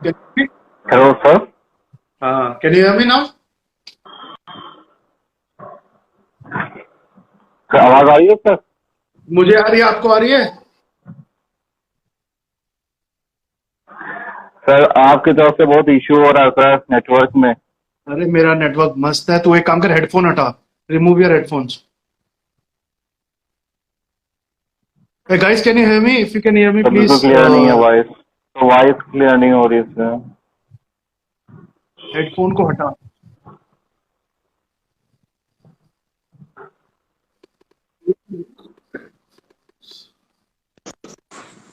Can you, Hello, sir. can you hear me now? Sir आवाज आ रही है sir? मुझे आ रही है, आपको आ रही है? सर आपकी तरफ से बहुत इश्यू हो रहा है सर नेटवर्क में। अरे मेरा नेटवर्क मस्त है। तू एक काम कर, हेडफोन हटा, remove your headphones. Guys, can you hear me? If you can hear me sir बिल्कुल प्लीज क्लियर नहीं है वॉइस, तो वॉइस क्लियर नहीं हो रही है सर। हेडफोन को हटा।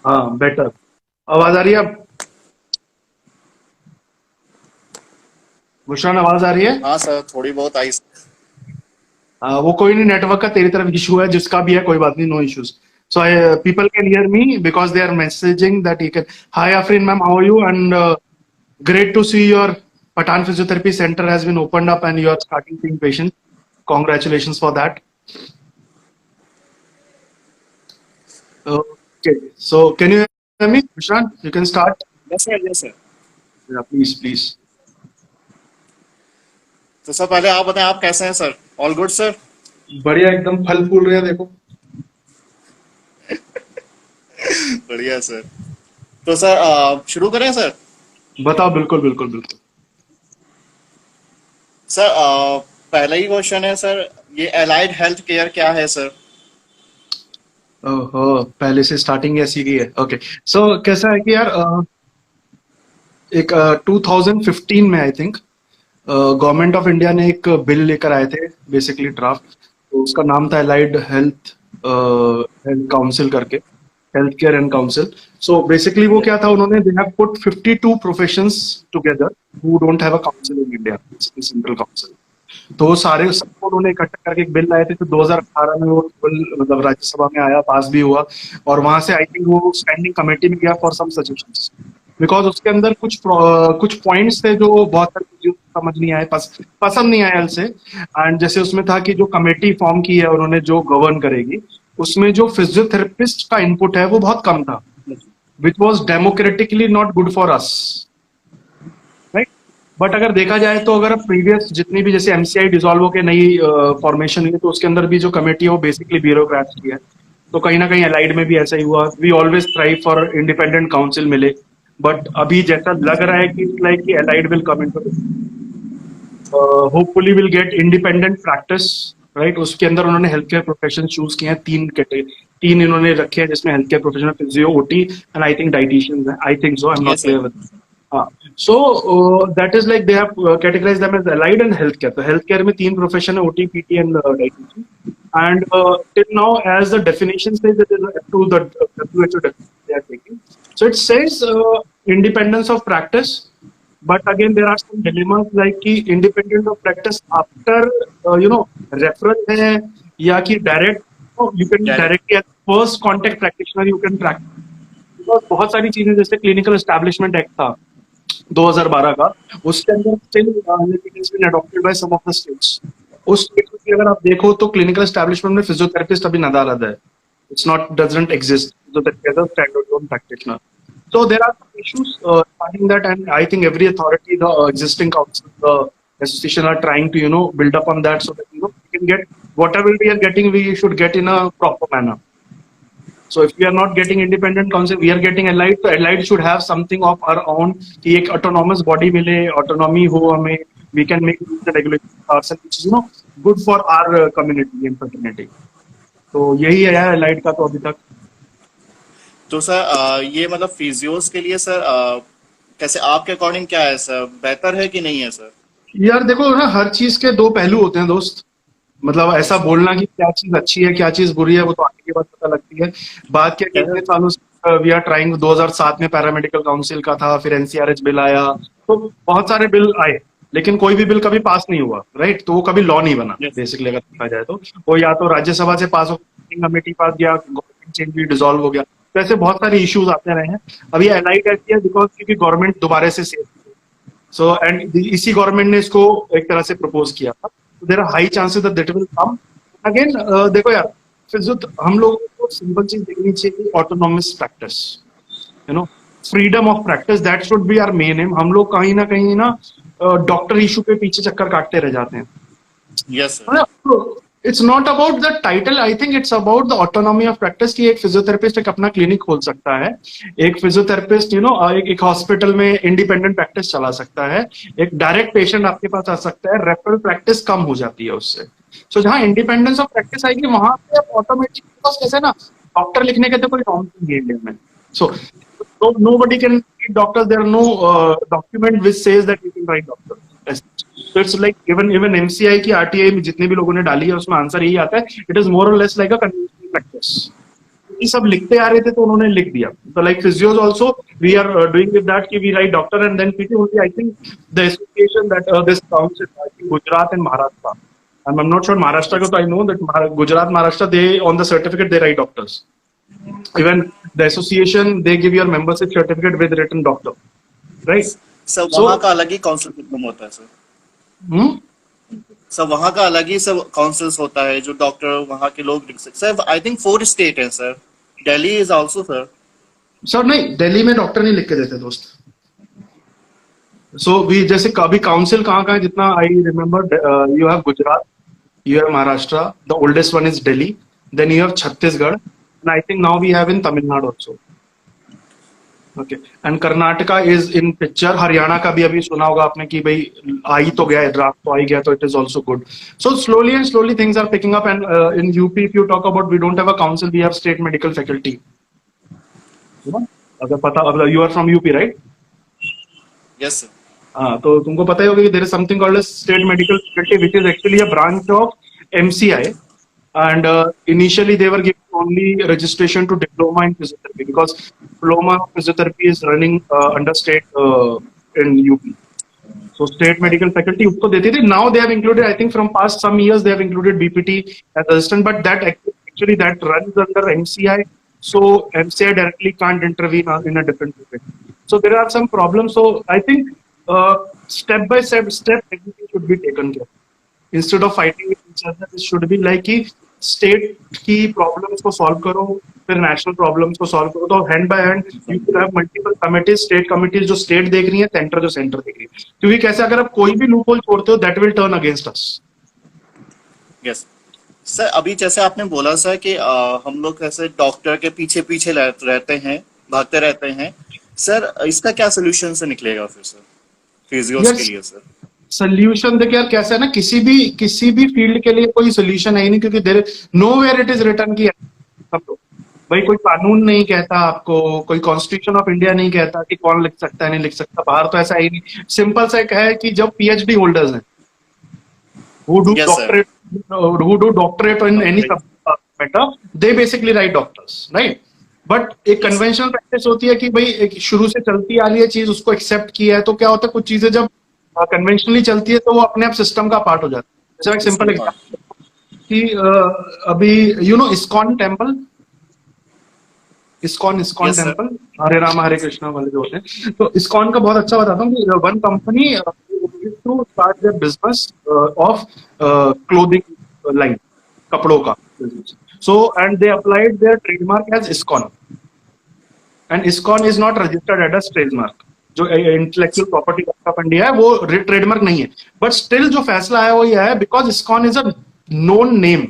हाँ, बेटर। आवाज आ रही है अब? गुशान, आवाज आ रही है? हाँ सर, थोड़ी बहुत आई। वो कोई नहीं, नेटवर्क का तेरी तरफ इशू है, जिसका भी है कोई बात नहीं, no issues. So people can hear me because they are messaging that you can. Hi Afreen ma'am, how are you? And great to see your Patan Physiotherapy Center has been opened up and you are starting seeing patients. Congratulations for that. Okay, so can you hear me, Prashant? You can start. Yes sir, yes sir. Yeah, please, please. तो sir पहले आप बताएं, आप कैसे हैं sir? All good sir? बढ़िया, एकदम फल फूल रहे हैं, देखो। बढ़िया सर। तो सर शुरू करें सर? बताओ, बिल्कुल बिल्कुल बिल्कुल। सर पहला ही क्वेश्चन है सर, ये एलाइड हेल्थ केयर क्या है सर? ओहो, पहले से स्टार्टिंग ऐसी की है। ओके, सो कैसा है कि यार एक 2015 में I think government of India ने एक बिल लेकर आए थे, बेसिकली ड्राफ्ट। तो उसका नाम था एलाइड हेल्थ हेल्थ काउंसिल करके, health care and council. So basically वो क्या था, उन्होंने they have put 52 professions together who don't have a council in India, central council. तो वो सारे सबको उन्होंने इकट्ठा करके एक बिल लाए थे। तो 2018 में वो बिल मतलब राज्यसभा में आया, पास भी हुआ, और वहां से आई थिंक वो स्टैंडिंग कमेटी में गया फॉर सम सजेशंस। बिकॉज उसके अंदर कुछ पॉइंट्स थे जो बहुत सारे चीजों को समझ नहीं आए, पसंद नहीं आए से। एंड जैसे उसमें था कि जो कमेटी फॉर्म की है उन्होंने, जो गवर्न करेगी, उसमें जो फिजियोथेरेपिस्ट का इनपुट है वो बहुत कम था, which was democratically not good for us, right. But अगर देखा जाए तो अगर प्रीवियस जितनी भी, जैसे एमसीआई डिसॉल्व होकर नई फॉर्मेशन हुई, तो उसके अंदर भी जो कमेटी है वो बेसिकली ब्यूरोक्रेट्स की है। तो कहीं ना कहीं अलाइड में भी ऐसा ही हुआ। We always try for independent council मिले, बट अभी जैसा लग रहा है कि इट्स लाइक कि allied will come into, hopefully will get independent practice, right. उसके अंदर उन्होंने हेल्थ केयर प्रोफेशन चूज किए हैं, तीन इन्होंने रखे हैं, जिसमें health care professional, physio, OT and I think dietitians है, I think so, I am not yes sir. Clear with. हाँ, so that is like they have categorized them as allied and health care. तो health care में तीन profession है, OT, PT and dietitian. And till now, as the definition says, it is to the WHO definition they are taking. So it says independence of practice, but again there are some dilemmas like कि independent of practice after referral है, या कि direct, you can direct. directly as first contact practitioner you can practice। Because बहुत सारी चीजें, जैसे clinical establishment act था 2012 का, उसके अंदर still it is been adopted by some of the states. उस स्टेट में अगर आप देखो तो क्लिनिकल एस्टैब्लिशमेंट में फिजियोथेरेपिस्ट अभी नदारद है, it's not, doesn't exist physiotherapy as a standard practitioner. So there are some issues regarding that, and I think every authority, the existing council, the association are trying to build up on that, so that we can get whatever we are getting, we should get in a proper manner. So if we are not getting independent council, we are getting allied. So allied should have something of our own, कि एक autonomous body मिले, autonomy हो हमें, we can make the regulations ourselves, which is good for our community and fraternity. तो यही है यार allied का तो अभी तक। तो सर ये मतलब फिजियोस के लिए सर कैसे आपके अकॉर्डिंग क्या है सर, बेहतर है कि नहीं है सर? यार देखो ना, हर चीज के दो पहलू होते हैं दोस्त। मतलब ऐसा यस सर। बोलना कि क्या चीज अच्छी है क्या चीज बुरी है, वो तो आगे के बाद पता लगती है। बात क्या, कितने कैसे? सालों से वी आर ट्राइंग। 2007 में पैरामेडिकल काउंसिल का था, फिर एनसीआरएच बिल आया, तो बहुत सारे बिल आए, लेकिन कोई भी बिल कभी पास नहीं हुआ, राइट। तो वो कभी लॉ नहीं बना, यस। बेसिकली अगर देखा जाए तो। वो या तो राज्यसभा से पास हो, कमेटी पास गया, गवर्नमेंट चेंज हुई, डिसॉल्व हो गया। तो ऐसे बहुत सारे इश्यूज आते रहे हैं। अभी एलाइड ऐसी है बिकॉज क्योंकि गवर्नमेंट दोबारा से सेफ, सो एंड इसी गवर्नमेंट ने इसको एक तरह से प्रपोज किया था। तो there are high chances that that will come again. देखो यार, फिर जो हम लोगों को सिंपल चीज देखनी चाहिए, autonomous practice, you know freedom of practice, that should be our main aim. हम लोग कहीं ना डॉक्टर इशू के पीछे चक्कर काटते रह जाते हैं। Yes sir. It's not about the title, I think it's about the autonomy of practice की एक फिजियोथेरेपिस्ट एक अपना क्लिनिक खोल सकता है, एक फिजियोथेरेपिस्ट एक हॉस्पिटल में इंडिपेंडेंट प्रैक्टिस चला सकता है, एक डायरेक्ट पेशेंट आपके पास आ सकता है, रेफरल प्रैक्टिस कम हो जाती है उससे। सो जहां इंडिपेंडेंस ऑफ प्रैक्टिस आएगी वहां पे ऑटोमेटिक, कैसे ना डॉक्टर लिखने के तो कोई नॉर्म्स नहीं है इंडिया में। सो nobody can read doctors, there are no document which says that you can write doctor। So it's like even MCI की RTI में जितने भी लोगों ने डाली है उसमें आंसर यही आता है, इट इज मोर और less like a conventional practice. ये सब लिखते आ रहे थे तो उन्होंने लिख दिया। तो like physios also we are doing with that कि we write doctor and then PT only, I think the association that this counts in Gujarat and Maharashtra, I am not sure Maharashtra का, तो I know that Gujarat Maharashtra they on the certificate they write doctors. Even the association, they give your membership certificate with written doctor, right? Sir So, वहाँ का अलग ही council system होता है sir. hmm? Sir वहाँ का अलग ही सब काउंसिल्स होता है जो डॉक्टर वहाँ के लोग लिख सकते। सर आई थिंक 4 स्टेट है sir, Delhi is also sir. Sir नहीं, दिल्ली में डॉक्टर नहीं लिख के देते दोस्त। सो वी जैसे कभी काउंसिल कहाँ है, जितना I remember, you have Gujarat, you have Maharashtra, the oldest one is Delhi, then you have Chhattisgarh, and I think now we have in Tamil Nadu also, okay, and Karnataka is in picture। Haryana का भी अभी सुना होगा आपने कि भाई आ ही तो गया है, ड्राफ्ट तो आ ही गया, तो it is also good। So slowly and slowly things are picking up, and in UP if you talk about, we don't have a council, we have state medical faculty, you know, अगर पता, you are from UP right? Yes sir. हाँ, तो तुमको पता ही होगा कि there is something called state medical faculty which is actually a branch of MCI, and initially they were giving only registration to diploma in physiotherapy because diploma of physiotherapy is running under state in UP। So state medical faculty उसको देती थी। Now they have included, I think from past some years they have included BPT as assistant, but that actually that runs under MCI, so MCI directly can't intervene in a different way। So there are some problems, so I think step by step everything should be taken care of instead of fighting with each other। It should be like कि state की problems को solve करो, फिर national problems को solve करो, तो hand by hand you will have multiple committees, state committees जो state देख रही है, सेंटर जो सेंटर देख रही है, क्योंकि कैसे अगर आप कोई भी लूप होल छोड़ते हो that will turn against us. Yes sir, अभी जैसे आपने बोला सर कि हम लोग कैसे डॉक्टर के पीछे पीछे रहते हैं, भागते रहते हैं सर, इसका क्या सोल्यूशन से निकलेगा फिर सर फिजियोस के लिए सर? सोल्यूशन देखिए यार, कैसा है ना, किसी भी फील्ड के लिए कोई सोल्यूशन है ही नहीं, क्योंकि there no where it is written की सब लोग, भाई कोई कानून नहीं कहता आपको, कोई कॉन्स्टिट्यूशन ऑफ इंडिया नहीं कहता कि कौन लिख सकता है नहीं लिख सकता, बाहर तो ऐसा ही नहीं। सिंपल सा एक है कि जब PhD होल्डर्स हैं who do doctorate in any subject matter, they basically write doctors, right? But एक कन्वेंशनल प्रैक्टिस होती है कि भाई एक शुरू से चलती आ रही है चीज, उसको एक्सेप्ट किया है, तो क्या होता है कुछ चीजें जब कन्वेंशनली चलती है तो वो अपने आप सिस्टम का पार्ट हो जाता है। जैसे एक सिंपल एग्जांपल कि अभी you know ISKCON temple, ISKCON temple, Hare Ram Hare Krishna वाले जो होते हैं, तो इस्कॉन का बहुत अच्छा बताता हूँ कि one company to start their business of clothing line, कपड़ों का। So and they applied their trademark as ISKCON, and ISKCON is not registered as trademark। जो इंटेलेक्चुअल प्रॉपर्टी ऑफ इंडिया है वो ट्रेडमार्क नहीं है, बट स्टिल जो फैसला है वो ये है because ISKCON is a known name,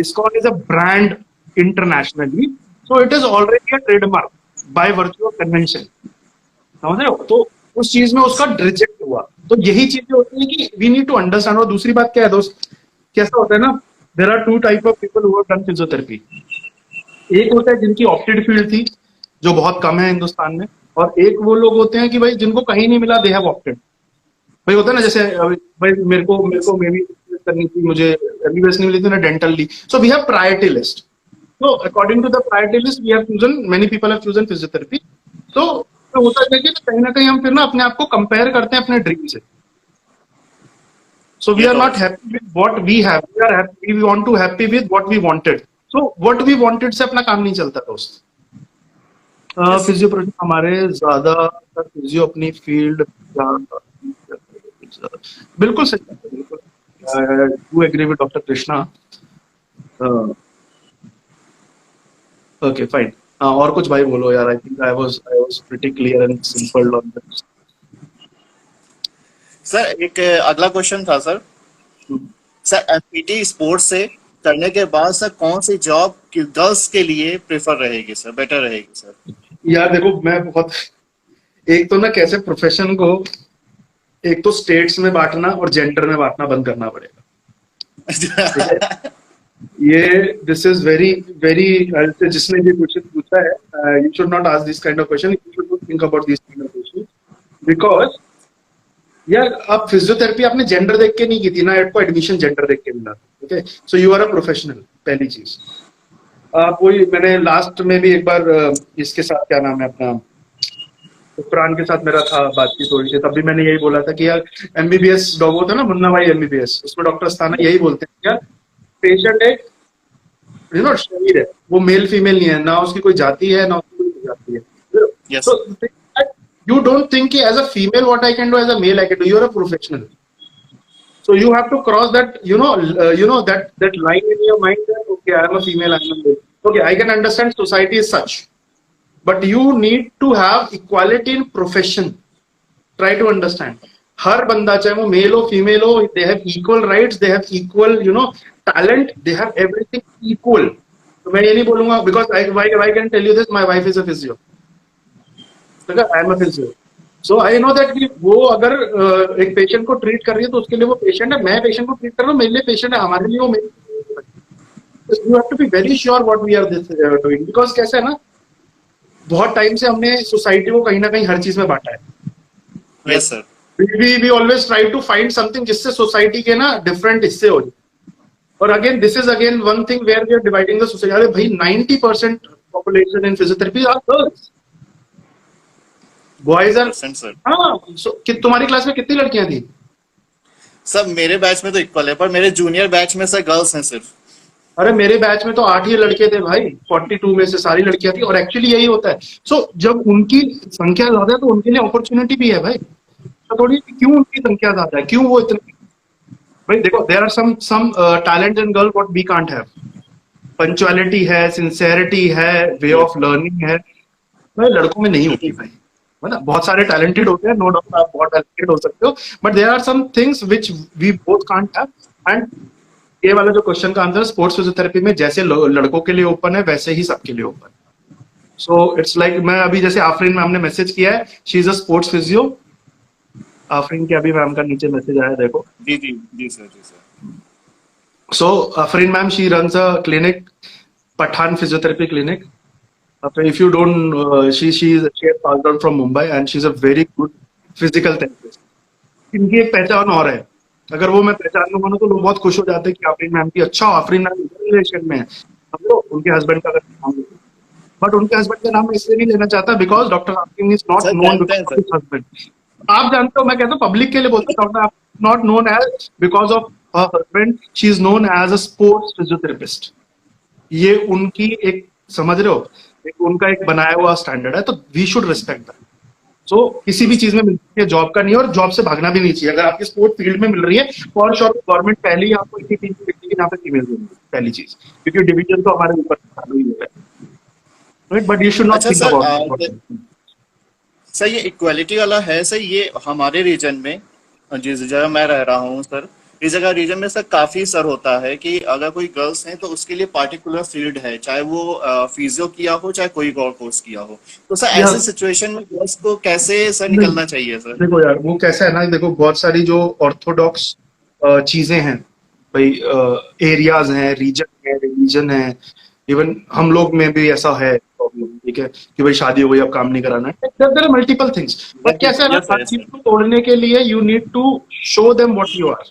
ISKCON is a brand internationally, so it is already a trademark by virtue of convention, समझ रहे हो? तो उस चीज में उसका रिजेक्ट हुआ। तो यही चीजें होती है कि वी नीड टू अंडरस्टैंड। और दूसरी बात क्या है दोस्त, कैसा होता है ना, there are two type of people who have done physiotherapy। एक होता है जिनकी ऑप्टेड फील्ड थी जो बहुत कम है हिंदुस्तान में, और एक वो लोग होते हैं कि भाई जिनको कहीं नहीं मिला, दे हैव ऑप्टेड। भाई होता है ना, जैसे भाई मेरे को मेबी करनी थी, मुझे MBBS नहीं मिली थी ना, डेंटल ली, so we have priority list. So according to the priority list, we have chosen, many people have chosen physiotherapy। तो होता है कि कहीं ना कहीं हम फिर ना अपने आप को कंपेयर करते हैं अपने ड्रीम से। So we are not happy with what we have. We are happy. We want to happy with what we wanted. So what we wanted से अपना काम नहीं चलता दोस्त। फिजियो प्रोजेक्ट हमारे ज्यादा फिजियो अपनी फील्ड बिल्कुल सही, बिल्कुल do agree with doctor Krishna. Okay fine. हाँ, और कुछ भाई बोलो यार। I think I was pretty clear and simple on this. Sir एक अगला क्वेश्चन था सर। सर एमपीटी स्पोर्ट्स से करने के बाद सर कौन सी जॉब गर्ल्स के लिए प्रेफर रहेगी सर, बेटर रहेगी सर? यार देखो, मैं बहुत, एक तो ना कैसे प्रोफेशन को एक तो स्टेट्स में बांटना और जेंडर में बांटना बंद करना पड़ेगा, ठीक है? ये दिस इज वेरी वेरी, जिसने ये क्वेश्चन पूछा है, you should not ask this kind of question, you should think about this kind of question, because यार अब फिजियोथेरेपी आपने जेंडर देख के नहीं की थी ना, आपको एडमिशन जेंडर देख के मिला, okay? So you are a professional, पहली चीज। आप वही, मैंने लास्ट में भी एक बार इसके साथ, क्या नाम है अपना, फरहान के साथ मेरा था बातचीत थोड़ी सी, तब भी मैंने यही बोला था कि यार एमबीबीएस डॉग होता है ना, मुन्ना भाई एमबीबीएस, उसमें डॉक्टर अस्थाना यही बोलते हैं यार, पेशेंट एक शरीर है, वो मेल फीमेल नहीं है, ना उसकी कोई जाति है ना उसकी कोई जाति है। Yes. So you don't think कि as a female what I can do, as a male I can do. You're a professional, so you have to cross that, that line in your mind that okay, I am a female, I am a male. Okay, I can understand society is such, but you need to have equality in profession. Try to understand. हर बंदा, चाहे वो mail हो female हो, they have equal rights, they have equal talent, they have everything equal. तो मैं ये नहीं बोलूंगा because I can tell you this, my wife is a physio, I am a physio, so I know that कि वो अगर एक patient को ट्रीट कर रही है तो उसके लिए वो पेशेंट है, मैं पेशेंट को ट्रीट कर रहा हूँ, मेरे लिए पेशेंट है, हमारे लिए वो मेरे लिए। You have to be very sure what we are doing, because कैसा है ना, बहुत टाइम से हमने सोसाइटी को कहीं ना कहीं हर चीज में बांटा है। Yes, sir. We always try to find something जिससे सोसाइटी के ना डिफरेंट हिस्से हो जाए, और again this is again one thing where we are dividing the society. अरे भाई 90% population in physiotherapy are girls, boys are, Sir. हाँ। कि तुम्हारी क्लास में कितनी लड़कियां थी? सर मेरे बैच में तो इक्वल है, पर मेरे जूनियर बैच में सर गर्ल्स हैं सिर्फ। अरे मेरे बैच में तो 8 ही लड़के थे भाई, 42 में से सारी लड़कियां थी, और एक्चुअली यही होता है। सो जब उनकी संख्या ज्यादा है तो उनके लिए अपॉर्चुनिटी भी है भाई, तो थोड़ी क्यों उनकी संख्या ज्यादा है, क्यों वो इतनी, भाई देखो, there are some talent in girl what we can't have. Punctuality है, सिंसेरिटी है, वे ऑफ लर्निंग है, भाई लड़कों में नहीं होती भाई, मतलब बहुत सारे टैलेंटेड होते हैं, नो डाउट आप बहुत टैलेंटेड हो सकते हो, but there are some things which we both can't have. And ये वाला जो क्वेश्चन का आंसर, स्पोर्ट्स फिजियोथेरेपी में जैसे लड़कों के लिए ओपन है वैसे ही सबके लिए ओपन है। सो इट्स लाइक, मैं अभी जैसे आफरीन मैम ने मैसेज किया है, she is a sports physio. Afreen के अभी मैम का नीचे मैसेज आया, देखो। जी जी जी sir, ji sir. So Afreen ma'am, she runs a clinic, Pathan Physiotherapy Clinic. If you don't, she has passed out from Mumbai and she's a very good physical therapist. इनकी एक पहचान और है, अगर वो मैं पहचान लूंगा ना तो लोग बहुत खुश हो जाते हैं कि आफरीन मैम की, अच्छा आफरीन मैम रिलेशन में है, हम लोग उनके हस्बैंड का नाम, बट उनके हस्बैंड का नाम इसलिए नहीं लेना चाहता because doctor Afreen is not Sir, known जानते हैं, बिकॉज ऑफ हस्बैंड। आप जानते हो, मैं कहता हूँ पब्लिक के लिए बोलता हूँ, doctor not known as because of her husband, she is known as a sports physiotherapist. ये उनकी एक, समझ रहे हो, एक उनका एक बनाया हुआ स्टैंडर्ड है, तो वी शुड रिस्पेक्ट दैट। सो किसी भी चीज में मिलती है, जॉब का नहीं है, और जॉब से भागना भी नहीं चाहिए। अगर आपकी स्पोर्ट फील्ड में मिल रही है, फॉर श्योर गवर्नमेंट पहले ही आपको इसी चीज की यहाँ पे फीमेल देंगे, पहली चीज, क्योंकि डिवीजन तो हमारे ऊपर चालू ही है, बट यू शुड नॉट अच्छा थिंक सर, अबाउट। सर ये इक्वालिटी वाला है सर, ये हमारे रीजन में, जिस जगह मैं रह रहा हूँ सर, इस जगह रीजन में सर काफी सर होता है कि अगर कोई गर्ल्स है तो उसके लिए पार्टिकुलर फील्ड है, चाहे वो फिजियो किया हो चाहे कोई और कोर्स किया हो, तो सर ऐसे सिचुएशन में गर्ल्स को कैसे सर निकलना चाहिए सर? देखो यार, वो कैसा है ना, देखो बहुत सारी जो ऑर्थोडॉक्स चीजें हैं भाई, एरियाज हैं, रीजन है, रिलीजन है, इवन हम लोग में भी ऐसा है प्रॉब्लम, ठीक है, कि भाई शादी हो गई अब काम नहीं कराना है, there are multiple things, but कैसा है ना, हर चीज को तोड़ने के लिए you need to show them what you are,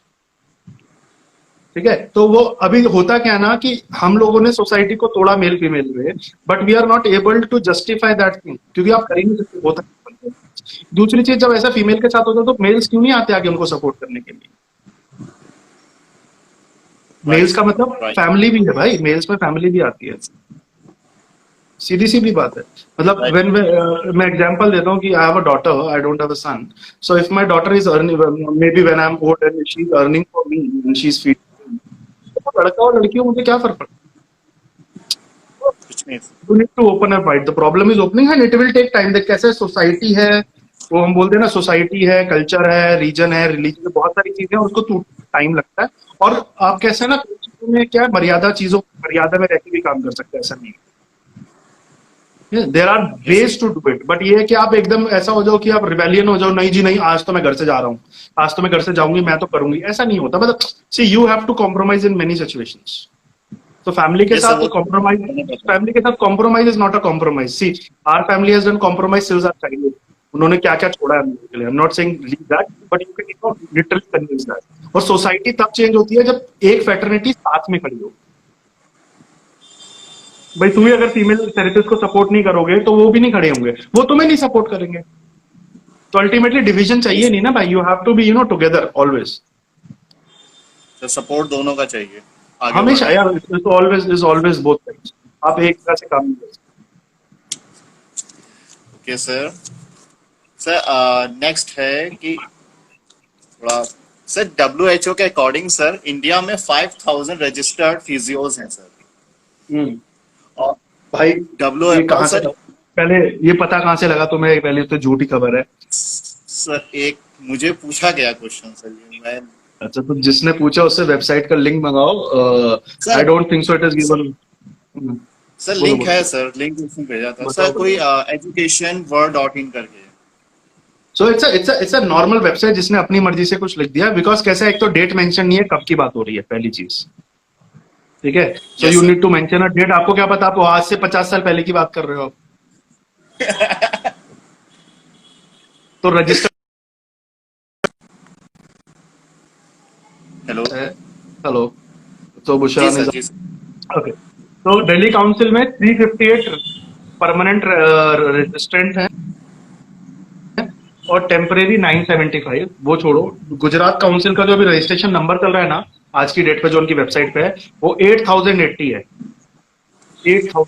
ठीक है? तो वो अभी होता क्या ना कि हम लोगों ने सोसाइटी को तोड़ा मेल फीमेल में, but we are not able to justify that thing, क्योंकि आप कर ही नहीं सकते, होता है। दूसरी चीज, जब ऐसा फीमेल के साथ होता है तो मेल्स क्यों नहीं आते आगे उनको सपोर्ट करने के लिए? मेल्स का मतलब फैमिली भी है भाई, मेल्स में फैमिली भी आती है, सीधी सीधी बात है। मतलब व्हेन मैं एग्जांपल देता हूँ कि I have a daughter, I don't have a son, so if my daughter is earning, may be when I am old and she is earning for me and she is feeding, लड़का और लड़की हो, मुझे क्या फर्क पड़ता है? कुछ नहीं। You need to open up wide. The problem is opening and it will take time. देख कैसे सोसाइटी है, वो हम बोलते हैं ना, सोसाइटी है, कल्चर है, रीजन है, रिलीजन है, बहुत सारी चीजें हैं, उसको टाइम लगता है। और आप कैसे ना चीजों में क्या मर्यादा, चीजों मर्यादा में रहकर भी काम कर सकते हैं, ऐसा नहीं है। There are ways to do it, but ये है कि आप एकदम ऐसा हो जाओ कि आप रिबेलियन हो जाओ, नहीं जी नहीं, आज तो मैं घर से जा रहा हूँ, आज तो मैं घर से जाऊंगी, मैं तो करूंगी, ऐसा नहीं होता। मतलब see you have to compromise in many situations. तो फैमिली के Yes, sir, साथ वो कॉम्प्रोमाइज, फैमिली के साथ compromise is not a compromise. See our family has done compromise since our childhood. उन्होंने क्या क्या छोड़ा है हम लोगों के लिए। I am not saying leave that, but you can literally convince that. और सोसाइटी तब चेंज होती है जब एक फैटर्निटी साथ में खड़ी हो। भाई तुम्हें अगर फीमेल थेरेपिस्ट को सपोर्ट नहीं करोगे तो वो भी नहीं खड़े होंगे, वो तुम्हें नहीं सपोर्ट करेंगे। तो अल्टीमेटली डिवीजन चाहिए नहीं ना भाई, you have to be together always. Support दोनों का चाहिए आगे हमेशा बढ़ने यार, के लिए। Is always both sides. आप एक तरह से काम नहीं कर सकते। Okay sir. सर नेक्स्ट है कि थोड़ा सर WHO के अकॉर्डिंग सर इंडिया में 5000 रजिस्टर्ड फिजियोज हैं सर। और भाई डब्ल्यू ये कहाँ से सर पहले ये पता कहाँ से लगा तुम्हें? पहले तो झूठी खबर है। सर एक मुझे पूछा गया क्वेश्चन सर, ये मैं अच्छा, तो जिसने पूछा उससे वेबसाइट का लिंक मंगाओ। Sir I don't think so it is given. Sir बोलो, लिंक बोलो। है सर, लिंक उसने भेजा था बताओ, सर, कोई educationworld.in करके। So it's a normal website जिसने अपनी मर्जी से कुछ लिख दिया। बिकॉज कैसा है, एक तो डेट मेंशन नहीं है कब की बात हो रही है, पहली चीज। ठीक है, so Yes, you sir. Need to mention a date. आपको क्या पता, आप आज से 50 साल पहले की बात कर रहे हो। तो रजिस्टर हेलो हेलो, तो बुशरा जी ने सर, जी सर। ओके। तो दिल्ली काउंसिल में 358 परमानेंट रजिस्ट्रेंट हैं और टेम्परेरी 975। वो छोड़ो, गुजरात काउंसिल का जो अभी रजिस्ट्रेशन नंबर चल रहा है ना आज की डेट पे, जो उनकी वेबसाइट पे है, वो 8080 है। 8000,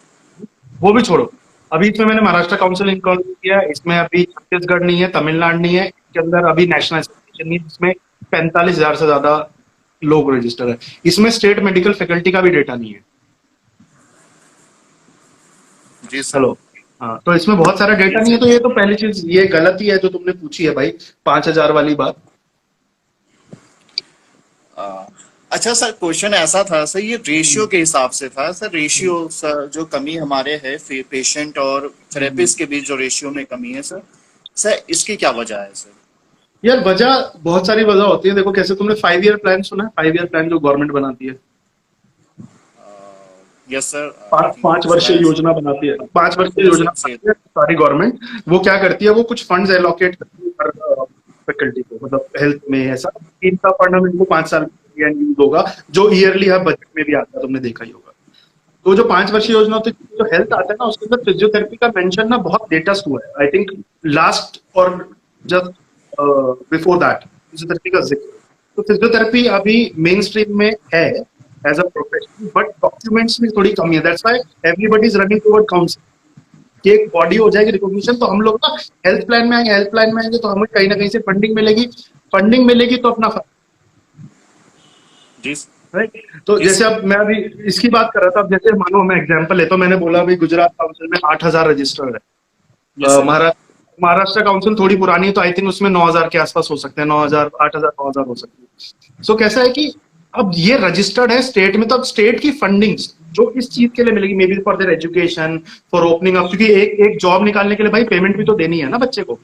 वो भी छोड़ो। अभी इसमें मैंने महाराष्ट्र काउंसिल इंक्लूड किया है, इसमें अभी छत्तीसगढ़ नहीं है, तमिलनाडु नहीं है, इसके अंदर अभी नेशनल एसोसिएशन नहीं है, इसमें 45,000 से ज्यादा लोग रजिस्टर है। इसमें स्टेट मेडिकल फैकल्टी का भी डेटा नहीं है। जी सर। हेलो, हाँ, तो इसमें बहुत सारा डेटा नहीं है। तो ये तो पहली चीज, ये गलती है जो तुमने पूछी है भाई, 5000 वाली बात। अच्छा सर, क्वेश्चन ऐसा था सर, ये रेशियो के हिसाब से था सर। रेशियो सर, जो कमी हमारे है पेशेंट और थेरेपिस्ट के बीच जो रेशियो में कमी है सर, सर इसकी क्या वजह है सर? यार वजह, बहुत सारी वजह होती है। देखो कैसे, तुमने 5 ईयर प्लान सुना है? 5 ईयर प्लान जो गवर्नमेंट बनाती है, यस सर। 5 वर्षीय योजना बनाती है, 5 वर्षीय योजना बनाती है सारी गवर्नमेंट। वो क्या करती है, वो कुछ फंड्स एलोकेट करती है फैकल्टी को, मतलब हेल्थ में ऐसा इनका फंड हम इनको 5 साल यूज होगा, जो ईयरली हर बजट में भी आता है, तुमने देखा ही होगा। तो जो 5 वर्षीय योजना होती है, जो हेल्थ आता है ना, उसके अंदर फिजियोथेरेपी का मेंशन ना बहुत लेटेस्ट हुआ है। आई थिंक लास्ट और जस्ट बिफोर दैट फिजियोथेरेपी का जिक्र। तो फिजियोथेरेपी अभी मेन स्ट्रीम में है as a profession, but documents में थोड़ी कमी है। That's why everybody is running toward council कि एक बॉडी हो जाएगी रिकॉग्निशन। तो हम लोग ना हेल्थ प्लान में आएंगे, हेल्थ प्लान में आएंगे तो हमें कहीं ना कहीं से फंडिंग मिलेगी, फंडिंग मिलेगी तो अपना जी राइट। तो जैसे अब मैं अभी इसकी बात कर रहा था, अब जैसे मानो मैं एग्जांपल लेता हूं, मैंने बोला अभी गुजरात काउंसिल में 8000 रजिस्टर्ड है। Yes, sir. महाराष्ट्र काउंसिल थोड़ी पुरानी है, तो आई थिंक उसमें 9000 के आसपास हो सकते हैं, 9000, 8000, 9000 हो सकते हैं। सो कैसा है कि अब ये रजिस्टर्ड है स्टेट में, तो अब स्टेट की फंडिंग जो इस चीज के लिए मिलेगी, may be for their education, for opening up, क्योंकि एक जॉब निकालने के लिए भाई पेमेंट भी तो देनी है ना बच्चे को,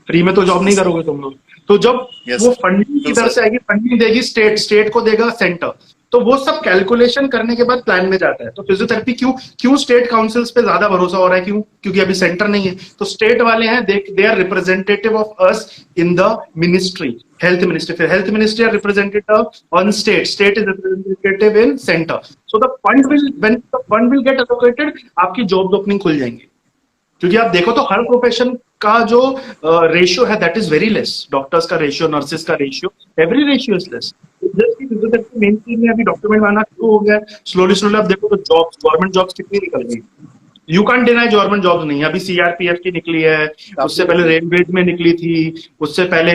फ्री में तो जॉब नहीं करोगे तुम लोग। तो जब Yes, वो sir. फंडिंग की Yes, तरफ sir. से आएगी, फंडिंग देगी स्टेट, स्टेट को देगा सेंटर, तो वो सब कैलकुलेशन करने के बाद प्लान में जाता है। तो फिजियोथेरेपी क्यों स्टेट काउंसिल्स पे ज्यादा भरोसा हो रहा है? क्यों? क्योंकि अभी सेंटर नहीं है, तो स्टेट वाले हैं, they are representative of us in the ministry, health ministry. फिर health ministry are representative on state, state is representative in centre. So the fund will, when the fund will get allocated, आपकी job opening खुल जाएंगी। क्योंकि आप देखो तो हर profession का जो रेशियो है that is very less. Doctors का रेशियो, नर्सेस का ratio, every ratio is less. Main चीज में अभी डॉक्यूमेंट आना शुरू हो गया, स्लोली स्लोली। आप देखो तो जॉब्स, गवर्नमेंट जॉब्स कितनी निकल गई। You can deny government jobs नहीं, अभी सीआरपीएफ की निकली है, उससे पहले रेलवेज में निकली थी, उससे पहले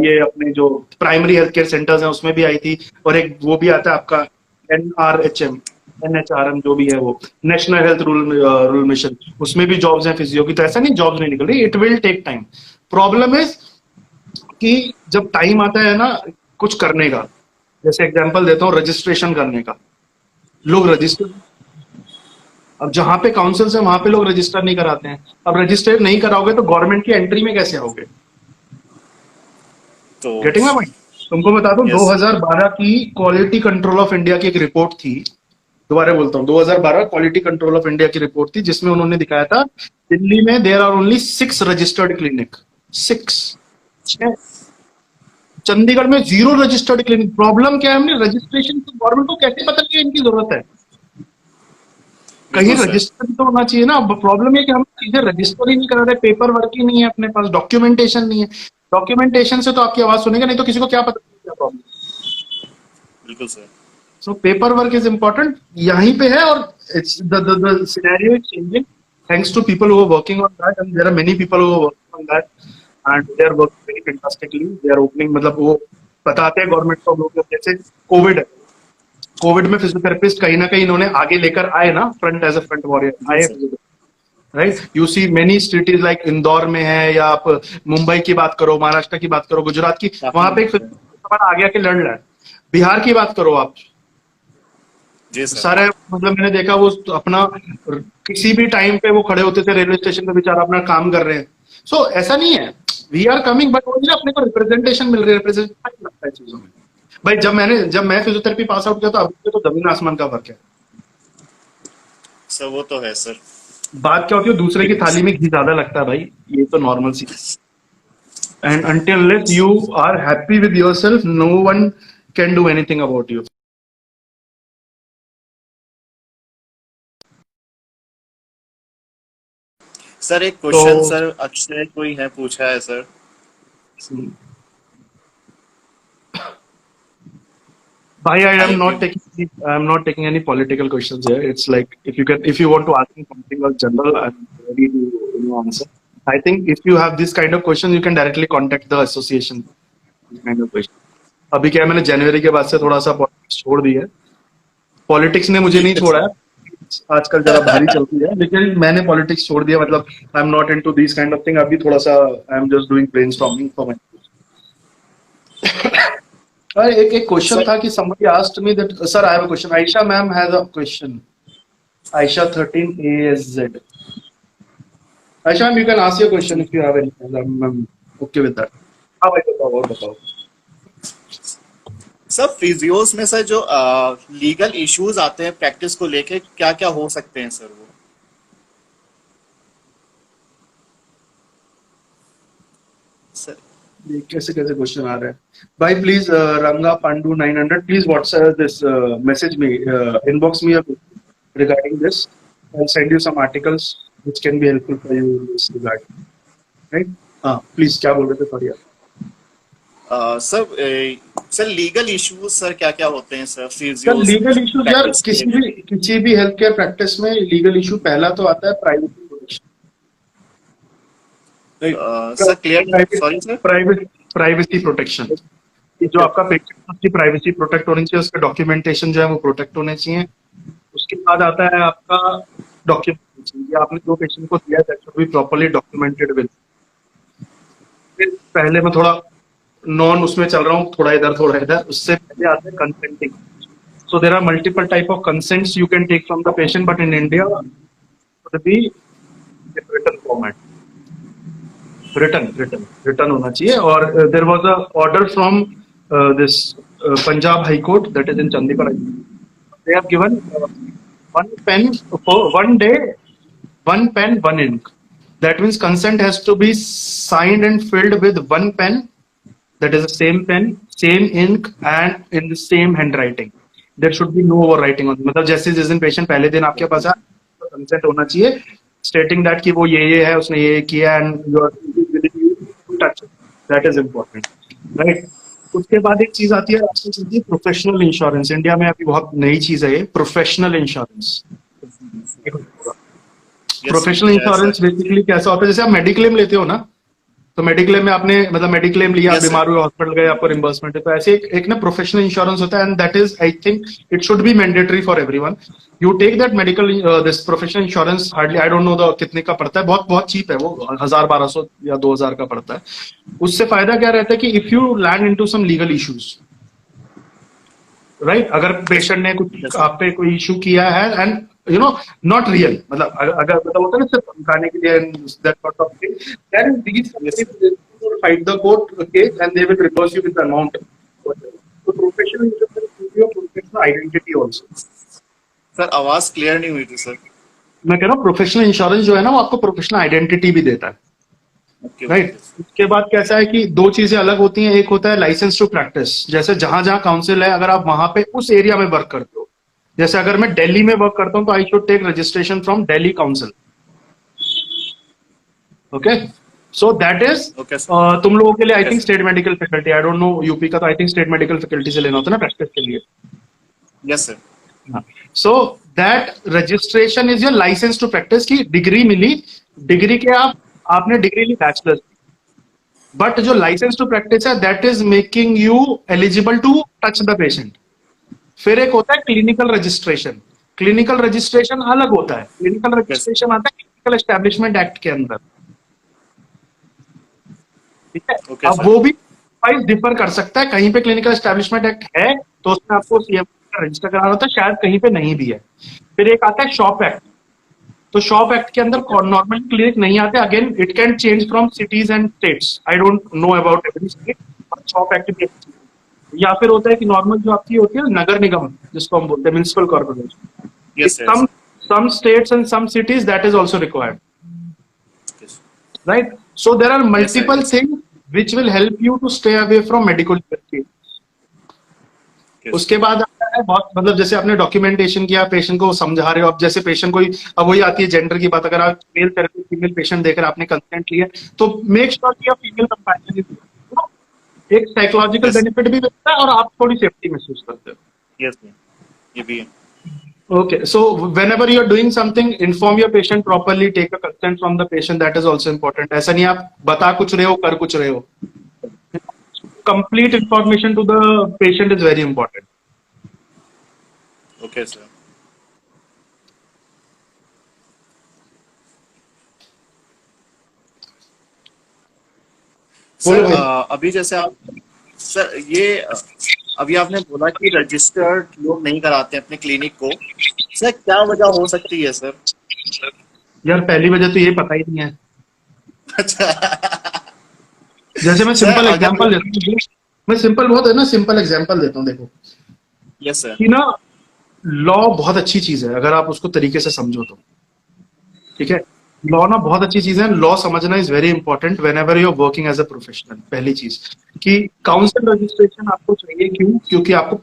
ये अपने जो प्राइमरी हेल्थ केयर सेंटर्स हैं उसमें भी आई थी, और एक वो भी आता है आपका NRHM, NHRM जो भी है वो नेशनल हेल्थ रूल मिशन, उसमें भी जॉब्स हैं फिजियो की, तो ऐसा नहीं जॉब्स नहीं निकल रही, it will take time. Problem is कि जब टाइम आता है ना कुछ करने का, जैसे एग्जांपल देता हूँ रजिस्ट्रेशन करने का, लोग रजिस्टर, अब जहां पे काउंसिल्स है वहां पे लोग रजिस्टर नहीं कराते हैं। अब रजिस्टर नहीं कराओगे तो गवर्नमेंट की एंट्री में कैसे आओगे? तो गेटिंग माय पॉइंट? तुमको बता दूं, यस 2012 की क्वालिटी कंट्रोल ऑफ इंडिया की एक रिपोर्ट थी, दोबारा बोलता हूँ, 2012 क्वालिटी कंट्रोल ऑफ इंडिया की रिपोर्ट थी, जिसमें उन्होंने दिखाया था दिल्ली में there are only 6 registered clinic, 6। Chandigarh में 0 रजिस्टर्ड क्लिनिक। प्रॉब्लम क्या है? हमने रजिस्ट्रेशन, तो गवर्नमेंट को कैसे पता कि इनकी जरूरत है? कहीं बिल्कुल सर। रजिस्टर तो होना चाहिए ना। प्रॉब्लम है कि हम चीजें रजिस्टर ही नहीं करा रहे, पेपर वर्क ही नहीं है अपने पास, डॉक्यूमेंटेशन नहीं है। डॉक्यूमेंटेशन से तो आपकी आवाज सुनेगा, नहीं तो किसी को क्या पता क्या प्रॉब्लम। बिल्कुल sir. So paper work is important, यहीं पे है, और it's the scenario is changing thanks to people who are working on that, and there are many people who are working on that and they are working very fantastically. They are opening, मतलब वो बताते हैं government को, लोग जैसे Covid है, Covid में physiotherapist कहीं ना कहीं इन्होंने आगे लेकर आए ना, front as a front warrior आए, right. You see many cities like Indore में है, या आप मुंबई की बात करो, महाराष्ट्र की बात करो, गुजरात की, वहां पे एक physiotherapist आगे आके लड़ रहा है। बिहार की बात करो आप, जी सर। सारे, मतलब मैंने देखा वो अपना किसी भी टाइम पे वो खड़े होते थे रेलवे स्टेशन पे, बेचारा अपना काम कर रहे हैं। सो ऐसा नहीं है, वी आर कमिंग, बट अपने को रिप्रेजेंटेशन मिल रही है, रिप्रेजेंटेशन लगता है चीजों में। भाई जब मैं फिजियोथेरेपी पास आउट किया तो अभी पे तो जमीन आसमान का फर्क है। सर वो तो है सर। बात क्या होती है, दूसरे की थाली में घी ज्यादा लगता है भाई, ये तो नॉर्मल सी। And until unless you are happy with yourself, no one can do anything about you. Sir एक क्वेश्चन तो सर अक्षय कोई है पूछा है सर। भाई, I am not I taking any political questions here. It's like if you want to ask me something or general, I'm ready to answer. I think if you have this kind of question, you can directly contact the association. This kind of question. अभी क्या है, मैंने जनवरी के बाद से थोड़ा सा politics छोड़ दी है। पॉलिटिक्स ने मुझे नहीं छोड़ा है, आजकल जरा भारी चलती है, लेकिन मैंने पॉलिटिक्स छोड़ दिया, मतलब आई am not into this kind of thing. अभी थोड़ा सा आई am just doing brainstorming for my. एक क्वेश्चन था कि somebody asked me that, sir, I have a question. Aisha ma'am has a question. Aisha 13ASZ. Aisha ma'am, you can ask your question if you have any. I'm okay with that. हाँ भाई, बताओ और बताओ। Sir physios में sir जो legal issues आते हैं practice को लेके क्या क्या हो सकते हैं सर वो? सर ये कैसे कैसे क्वेश्चन आ रहे हैं भाई? प्लीज रंगा Pandu 900, please WhatsApp this, message me, inbox me regarding this. I'll send you some articles which can be helpful for you in this regard. Right? हाँ, प्लीज क्या बोल रहे थे? Sorry sir legal issues sir क्या क्या होते हैं sir sir. Physios legal issues यार, प्रैक्टिस के लिए? किसी भी हेल्थ केयर प्रैक्टिस में लीगल इशू पहला तो आता है privacy protection. Sir clear, sorry sir. Privacy protection, जो आपका पेशेंट, उसकी प्राइवेसी प्रोटेक्ट होनी चाहिए, उसके डॉक्यूमेंटेशन जो है वो प्रोटेक्ट होने चाहिए। उसके बाद आता है आपका डॉक्यूमेंटेशन, ये आपने जो पेशेंट को दिया that should B properly documented with. पहले मैं थोड़ा नॉन उसमें चल रहा हूँ, थोड़ा इधर, उससे पहले आता है consenting. So there are multiple type of consents you can take from the patient, but in India should be written format, written होना चाहिए। और there was a order from this Punjab high court, that is in Chandigarh. They have given one pen for one day, one pen, one ink. That means consent has to be signed and filled with one pen, that is the same pen, same ink, and in the same handwriting. There should be no overwriting on. मतलब जैसे जिस दिन patient पहले दिन आपके पास आया, consent होना चाहिए स्टेटिंग दैट कि वो ये है, उसने ये किया, and you are touch, that is important, right. उसके बाद एक चीज आती है, आपकी चीज है प्रोफेशनल इंश्योरेंस। इंडिया में अभी बहुत नई चीज है ये, professional insurance. Professional insurance basically कैसा होता है, जैसे आप मेडिक्लेम लेते हो ना, तो मेडिक्लेम में आपने मतलब मेडिक्लेम लिया, Yes, sir. बीमार हुए, हॉस्पिटल गए, आपको रिम्बर्समेंट है, तो ऐसे एक ना प्रोफेशनल इंश्योरेंस होता है, and that is I think it should be mandatory for everyone. You take that medical this professional insurance. Hardly I don't know the कितने का पड़ता है, बहुत बहुत चीप है वो, 1000-1200 या 2000 का पड़ता है. उससे फायदा क्या रहता है कि if you land into some legal issues, right, अगर पेशेंट ने कुछ Yes, आप पे कोई इशू किया है, and you know not real, मतलब अगर मतलब होता है ना सिर्फ धमकाने के लिए, that sort of thing, then these fight the court case and they will reverse you with the amount. तो professional insurance give you professional identity also. Sir आवाज क्लियर नहीं हुई थी सर. मैं कह रहा हूँ प्रोफेशनल इंश्योरेंस जो है ना वो आपको प्रोफेशनल आइडेंटिटी भी देता है, ओके राइट. उसके बाद कैसा है कि दो चीजें अलग होती हैं. एक होता है लाइसेंस टू प्रैक्टिस, जैसे जहां जहां काउंसिल है, अगर आप वहां पे उस एरिया में वर्क करते हो, जैसे अगर मैं दिल्ली में वर्क करता हूं तो I should take registration from Delhi council. Okay, so that is okay sir. तुम लोगों के लिए I think Yes. State medical faculty, I don't know UP का, तो I think state medical faculty से लेना होता है ना प्रैक्टिस के लिए. Yes sir. So that registration is your license to practice की डिग्री मिली. डिग्री के आपने डिग्री ली बैचलर्स, बट जो लाइसेंस टू प्रैक्टिस है that is making you eligible to touch the patient. फिर एक होता है क्लिनिकल रजिस्ट्रेशन. क्लिनिकल रजिस्ट्रेशन अलग होता है. क्लिनिकल रजिस्ट्रेशन आता है क्लिनिकल एस्टेब्लिशमेंट एक्ट के अंदर, ठीक है. Okay, अब sir. वो भी वाइज डिफर कर सकता है. कहीं पे क्लिनिकल एस्टेब्लिशमेंट एक्ट है तो उसमें आपको सीएम का रजिस्टर कराना होता है, शायद कहीं पे नहीं भी है. फिर एक आता है शॉप एक्ट. तो शॉप एक्ट के अंदर नॉर्मल क्लिनिक नहीं आते. Again it can change from cities and states, I don't know about every state, but shop act भी. या फिर होता है कि नॉर्मल जो आपकी होती है नगर निगम, जिसको हम बोलते हैं municipal corporation. Yes, sir. some states and some cities that is also required, Yes. right? So there are multiple Yes, things which will help you to stay away from medical care. Yes. उसके बाद आता है बहुत, मतलब जैसे आपने documentation किया, patient को समझा रहे हो. अब जैसे पेशेंट कोई, अब वही आती है जेंडर की बात, अगर आप मेल थेरेपी फीमेल पेशेंट देकर आपने कंसेंट लिया तो मेक श्योर कि फीमेल कंपैशन, एक साइकोलॉजिकल Yes. बेनिफिट भी मिलता है और आप थोड़ी सेफ्टी महसूस करते हो. Yes, sir. ये भी है. Okay, so whenever you are doing something, inform your patient properly, take a consent from the patient, that is also important. ऐसा नहीं आप बता कुछ रहे हो कर कुछ रहे हो. Complete information to the patient is very important. Okay, sir. बोलो सर भाई. अभी जैसे आप सर ये अभी आपने बोला कि रजिस्टर्ड लोग नहीं कराते अपने क्लिनिक को. सर क्या वजह हो सकती है सर? यार पहली वजह तो ये पता ही नहीं है. अच्छा. जैसे मैं सर, सिंपल अगर- एग्जांपल देता हूँ, मैं सिंपल बहुत है ना, सिंपल एग्जांपल देता हूँ. देखो यस सर. कि ना लॉ बहुत अच्छी चीज है अगर आप उसको तरीके से समझो तो, ठीक है. लॉ ना बहुत अच्छी चीज है. लॉ समझना is very important whenever you are working as a professional. पहली चीज कि काउंसिल रजिस्ट्रेशन आपको चाहिए. क्यों? क्योंकि आपको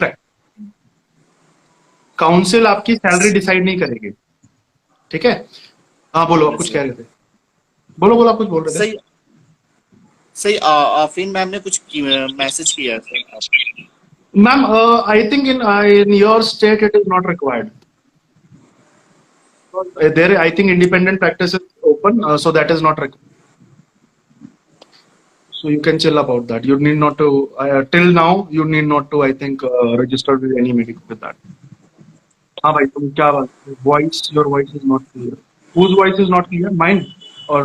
काउंसिल आपकी सैलरी डिसाइड नहीं करेगी, ठीक है. हाँ बोलो, आप कुछ कह रहे थे. बोलो बोलो, आप कुछ बोल रहे थे. सही सही. आफरीन मैम ने कुछ मैसेज किया है सर आपको. Ma'am I think in your state it is not required. There, I think independent practice is open, so that is not required. So you can chill about that. You need not to, till now, you need not to, I think, register with any medical with that. हाँ भाई, तुम क्या बात? Voice, your voice is not clear. Whose voice is not clear? Mine or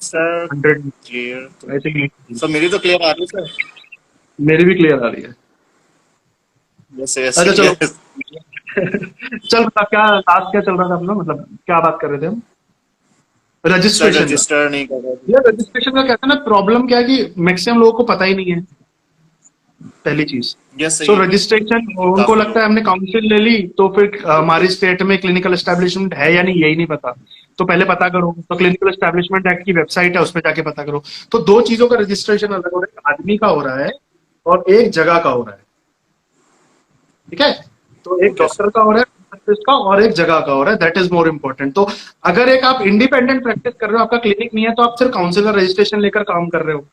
sir 100? Clear. I think sir मेरी तो clear आ रही है sir. मेरी भी क्लियर आ रही है. Yes yes. अच्छा, चलो. चल बता, क्या लास्ट क्या चल रहा था अपना, मतलब क्या बात कर रहे थे हम? Sir registration. रजिस्टर नहीं कर रहे. ये रजिस्ट्रेशन का कहते हैं ना, प्रॉब्लम क्या है कि मैक्सिमम लोगों को पता ही नहीं है. पहली चीज. यस सो रजिस्ट्रेशन, उनको लगता है हमने काउंसिल ले ली तो फिर हमारी स्टेट में क्लिनिकल एस्टेब्लिशमेंट है या नहीं, यही नहीं पता. तो पहले पता करो. तो क्लिनिकल एस्टेब्लिशमेंट एक्ट की वेबसाइट है, उस पर जाके पता करो. तो दो चीजों का रजिस्ट्रेशन अलग हो रहा है. आदमी का हो रहा है और एक जगह का हो रहा है, ठीक है. तो एक डॉक्टर का हो रहा है का और एक जगह का हो रहा है. That is more important. तो अगर एक आप इंडिपेंडेंट प्रैक्टिस कर रहे हो, आपका क्लिनिक नहीं है, तो आप सिर्फ काउंसिल का रजिस्ट्रेशन लेकर काम कर रहे हो.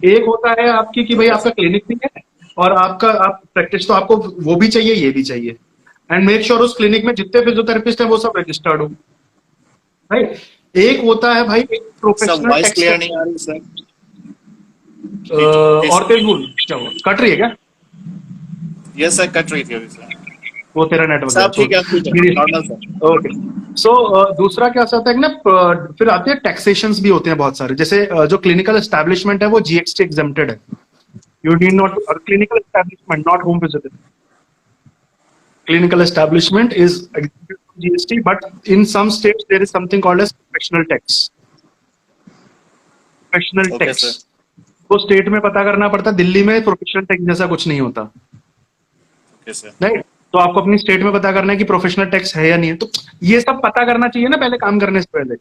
एक होता है आपकी कि भाई आपका क्लिनिक नहीं है और आपका आप प्रैक्टिस, तो आपको वो भी चाहिए, ये भी चाहिए. एंड मेक श्योर उस क्लिनिक में जितने फिजियोथेरेपिस्ट है वो सब रजिस्टर्ड हो, राइट. एक होता है भाई एक sir professional voice tax. Clear नहीं आ रही सर। और तेज बोल, क्या हुआ, कट रही है क्या? यस सर, कट रही थी अभी सर। वो तेरा नेटवर्क सर है, अब छोड़। ठीक है, अब ठीक है, मेरी नॉर्मल सर। ओके। सो दूसरा क्या होता है कि ना, फिर आते हैं टैक्सेशंस भी होते हैं बहुत सारे, जैसे जो क्लिनिकल एस्टैब्लिशमेंट है वो जीएसटी एग्जेम्प्टेड है। You need not, clinical establishment not home visit, clinical establishment is exempted from GST, but in some states there is something called as professional tax. Professional okay tax. Sir. वो state में पता करना पड़ता है, दिल्ली में professional tax जैसा कुछ नहीं होता, ओके सर। राइट? तो आपको अपनी स्टेट में पता करना है कि प्रोफेशनल टैक्स है या नहीं है, तो ये सब पता करना चाहिए ना पहले काम करने से पहले।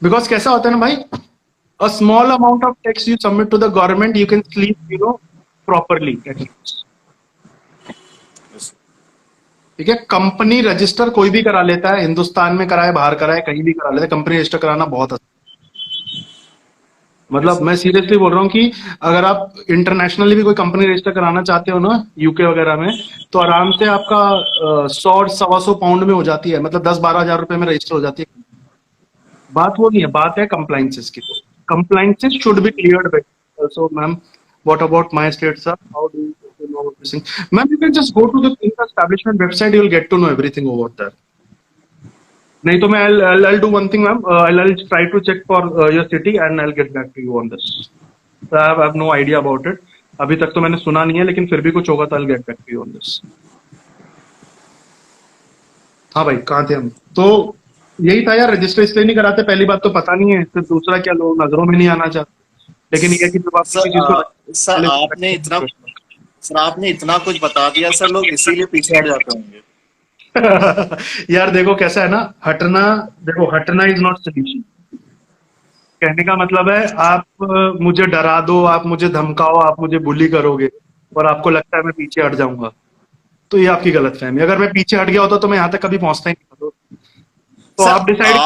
बिकॉज कैसा होता है ना भाई, a small amount of tax you submit to the government, you can sleep, properly at least. Yes. ठीक है, कंपनी रजिस्टर कोई भी करा लेता है, हिंदुस्तान में कराए बाहर कराए कहीं भी करा लेता है, कंपनी रजिस्टर कराना बहुत आसान। मतलब मैं सीरियसली बोल रहा हूँ कि अगर आप इंटरनेशनली भी कोई कंपनी रजिस्टर कराना चाहते हो ना यूके वगैरह में, तो आराम से आपका 100-125 पाउंड में हो जाती है, मतलब 10-12 हजार रुपए में रजिस्टर हो जाती है। बात वो नहीं है, बात है कंप्लाइंसेस की। तो compliances should be cleared. So ma'am, what about my state, sir? How do you know this thing? Ma'am, you can just go to the establishment website, you'll get to know everything over there. नहीं तो मैं I'll do one thing, ma'am. I'll try to check for your city and I'll get back to you on this. I have no idea about it. अभी तक तो मैंने सुना नहीं है, लेकिन फिर भी कुछ होगा तो I'll get back to you on this. हाँ भाई, कहाँ थे हम? तो यही था यार, रजिस्टर इसलिए नहीं कराते, पहली बात तो पता नहीं है, फिर दूसरा क्या, लोग नजरों में नहीं आना चाहते। लेकिन ये है कि जब आप किसी चीज को सर सर आपने इतना कुछ बता दिया सर, लोग इसीलिए पीछे हट जाते होंगे। यार देखो कैसा है ना, हटना, देखो हटना इज नॉट सोल्यूशन। कहने का मतलब है, आप मुझे डरा दो, आप मुझे धमकाओ, आप मुझे बुली करोगे और आपको लगता है मैं पीछे हट जाऊंगा, तो ये आपकी गलतफहमी। अगर मैं पीछे हट गया होता तो मैं यहाँ तक कभी पहुंचता ही नहीं था। तो सर आप डिसाइड,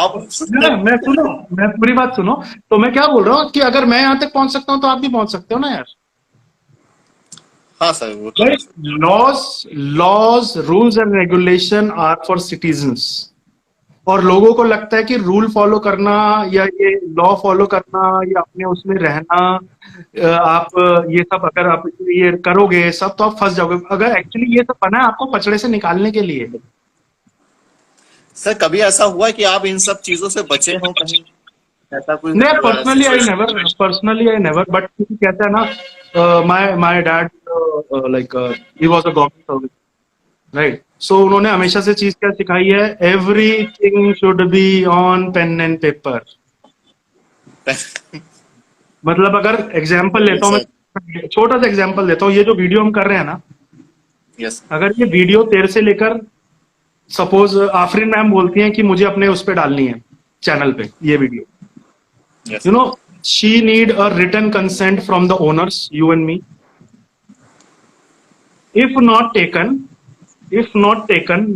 मैं सुनो, मैं पूरी बात सुनो। तो मैं क्या बोल रहा हूँ कि अगर मैं यहाँ तक पहुंच सकता हूँ तो आप भी पहुंच सकते हो ना यार। हाँ सर, वो तो है sir. Laws rules and regulation are for citizens, और लोगों को लगता है कि रूल फॉलो करना या ये लॉ फॉलो करना या अपने उसमें रहना, आप ये सब अगर आप ये करोगे सब तो आप फंस जाओगे। अगर एक्चुअली ये सब बना है आपको पचड़े से निकालने के लिए। सर कभी ऐसा हुआ है कि आप इन सब चीजों से बचे हो कहीं? ऐसा कुछ नहीं, situation? Personally I never, but कहता है ना, my dad like he was a government service, right? So उन्होंने हमेशा से चीज क्या सिखाई है, everything should be on pen and paper. मतलब अगर एग्जाम्पल लेता हूँ मैं, छोटा सा एग्जाम्पल लेता हूँ, ये जो वीडियो हम कर रहे हैं ना, यस अगर ये वीडियो तेरे से लेकर, सपोज आफरीन मैम बोलती हैं कि मुझे अपने उस पे डालनी है चैनल पे ये video, yes you know, she need a written consent from the owners, you and me. If not taken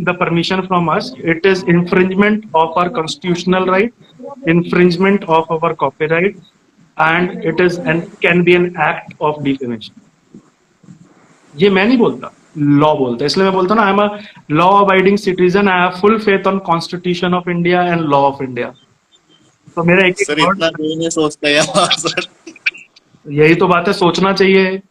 the permission from us, it is infringement of our constitutional right, infringement of our copyright, and it is and can be an act of defamation. ये मैं नहीं बोलता, law बोलता है, इसलिए मैं बोलता हूँ ना, I am a law abiding citizen, I have full faith on constitution of India and law of India. तो मेरा एक सर, इतना कोई नहीं सोचता यार सर। यही तो बात है, सोचना चाहिए,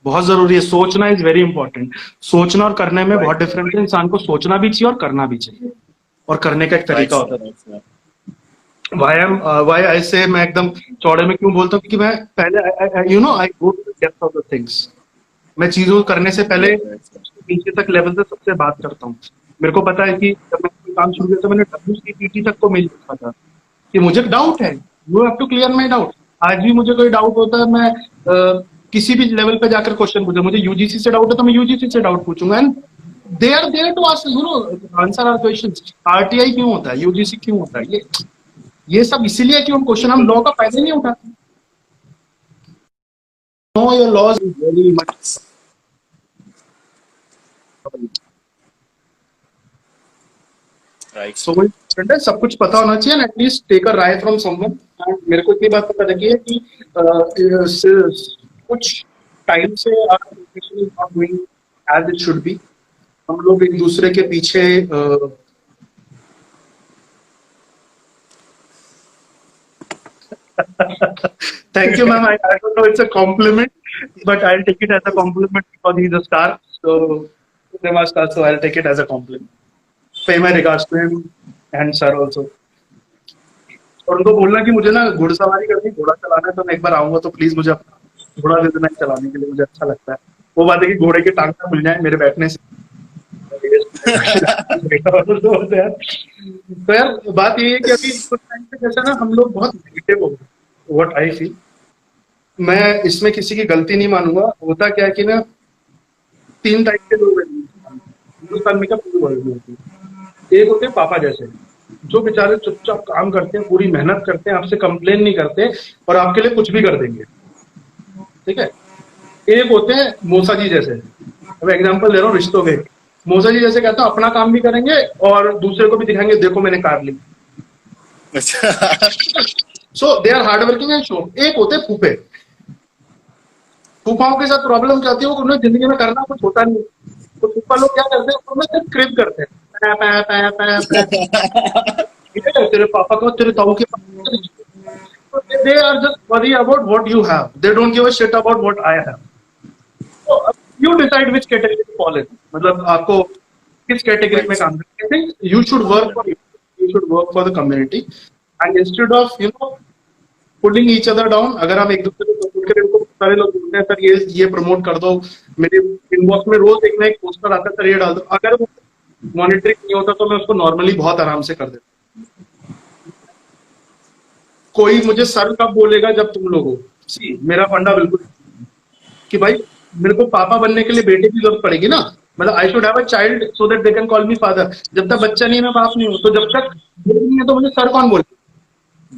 बहुत जरूरी है, सोचना इज वेरी इंपॉर्टेंट। सोचना और करने में बहुत डिफरेंस है, इंसान को सोचना भी चाहिए और करना भी चाहिए, और करने का एक तरीका होता है। वाई आई से, मैं एकदम चौड़े में क्यों बोलता हूँ, क्योंकि मैं पहले I go to the depth of the things. मैं चीजों को करने से पहले नीचे तक लेवल से सबसे बात करता हूँ। मेरे को पता है कि जब मैं कोई काम शुरू किया तो मैंने WCPT तक को मेल लिखा था कि मुझे डाउट है, you have to clear my doubt. आज भी मुझे कोई डाउट होता है, मैं किसी भी लेवल पे जाकर क्वेश्चन पूछे, मुझे यूजीसी से डाउट है तो मैं यूजीसी से डाउट पूछूंगा, and they are there to answer our questions. RTI क्यों होता है, यूजीसी क्यों होता है, ये सब इसीलिए कि हम क्वेश्चन, हम लॉ का फायदा नहीं उठाते। Know your laws is very much, right so वही है, सब कुछ पता होना चाहिए, एटलीस्ट टेक अ राय फ्रॉम समवन। मेरे को इतनी बात पता लगी है कि कुछ टाइम से not doing as it should be. हम लोग एक दूसरे के पीछे Thank you, ma'am. I don't know it's a compliment, but I'll take it as a compliment because he's a star. So, Cinema star, so I'll take it as a compliment. Pay my regards to him and sir also. और उनको बोलना कि मुझे ना घुड़सवारी करनी, घोड़ा चलाना है, तो मैं एक बार आऊंगा तो प्लीज मुझे अपना घोड़ा दे देना चलाने के लिए, मुझे अच्छा लगता है। वो बात है कि घोड़े की टांग ना मिल जाए मेरे बैठने से। तो यार बात ये है कि अभी कुछ टाइम पे जैसा ना हम लोग बहुत नेगेटिव हो गए, व्हाट आई फील। मैं इसमें किसी की गलती नहीं मानूंगा। होता क्या है कि ना 3 टाइप के लोग हैं हिंदुस्तान में, क्या पूरी वर्ल्ड में होती है। एक होते हैं पापा जैसे, जो बेचारे चुपचाप काम करते हैं, पूरी मेहनत करते हैं, आपसे कंप्लेन नहीं करते और आपके लिए कुछ भी कर देंगे, ठीक है। एक होते हैं मौसा जी जैसे, अब एग्जांपल दे रहा हूँ रिश्तों के। मौसा जी जैसे कहता हूँ अपना काम भी करेंगे और दूसरे को भी दिखाएंगे, देखो मैंने कार ली। अच्छा। So they are hard working and show. एक होते हैं फूफे। फूफाओं के साथ प्रॉब्लम क्या होती है, वो उन्हें जिंदगी में करना कुछ होता नहीं। तो फूफा लोग क्या करते हैं, उन्हें सिर्फ क्रिप करते हैं, पै, पै, पै, पै, पै। ठीक है, तेरे पापा को, तेरे ताऊ के पास, they are just worry about what you have, they don't give a shit about what I have. तो you decide which category to follow in, मतलब आपको किस कैटेगरी में काम करना है। You should work for, you should work for the community and instead of pulling each other down. अगर आप एक दूसरे को सपोर्ट करें, तो सारे लोग बोलते हैं सर ये प्रमोट कर दो, मेरे इनबॉक्स में रोज एक ना एक पोस्टर आता है, सर ये डाल दो। अगर वो मॉनिटरिंग नहीं होता तो मैं उसको नॉर्मली बहुत आराम से कर देता। कोई मुझे सर कब बोलेगा, जब तुम लोग हो। सी मेरा फंडा बिल्कुल कि भाई मेरे को पापा बनने के लिए बेटे की जरूरत पड़ेगी ना, मतलब I should have a child so that they can call me father. जब तक बच्चा नहीं है मैं बाप नहीं हूँ, तो जब तक ये नहीं है तो मुझे सर कौन बोलेगा।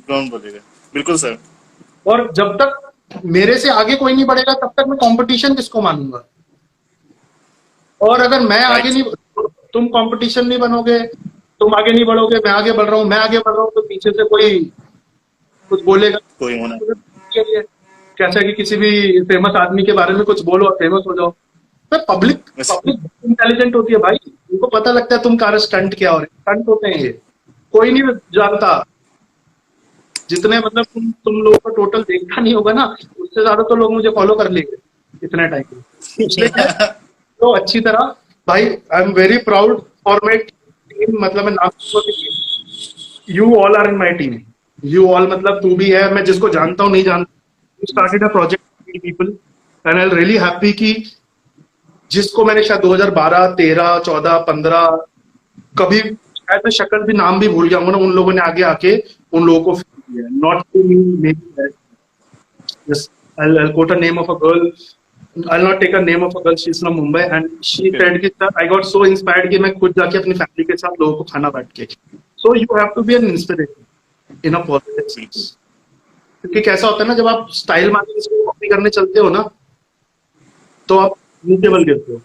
कौन बोलेगा, बिल्कुल सर। और जब तक मेरे से आगे कोई नहीं बढ़ेगा तब तक मैं कंपटीशन किसको मानूंगा। और अगर मैं आगे राइट। नहीं, तुम कंपटीशन नहीं बनोगे, तुम आगे नहीं बढ़ोगे, मैं आगे बढ़ रहा हूँ, मैं आगे बढ़ रहा हूँ, तो पीछे से कोई कुछ बोलेगा। कोई होना। कैसा कि किसी भी फेमस आदमी के बारे में कुछ बोलो और फेमस हो जाओ। तो पब्लिक पब्लिक इंटेलिजेंट होती है भाई, उनको पता लगता है तुम कार स्टंट क्या हो रहे, स्टंट होते हैं ये, कोई नहीं जानता। जितने मतलब तुम लोगों को टोटल देखा नहीं होगा ना, उससे ज्यादा तो लोग मुझे फॉलो कर लेंगे इतने टाइम में। इसलिए तो अच्छी तरह भाई, I am very proud for my team. मतलब मैं नाम, you all are in my team. You all मतलब तू भी है, मैं जिसको जानता हूँ नहीं जानता, started a project people and I am really happy कि जिसको मैंने शायद 2012, 13, 14, 15 कभी शायद मैं शक्ल भी नाम भी भूल गया हूँ ना, उन लोगों ने आगे आके उन लोगों को फील किया। Not to me, I'll quote a name of a girl. I'll not take a name of a girl. She's from Mumbai and she said कि sir I got so inspired कि मैं खुद जाके अपनी फैमिली के साथ लोगों को खाना बांट के। So you have to be an inspiration in a positive sense. क्योंकि कैसा होता है ना, जब आप स्टाइल मार के किसी को कॉपी करने चलते हो ना, तो आप नीचेबल गिरते हो।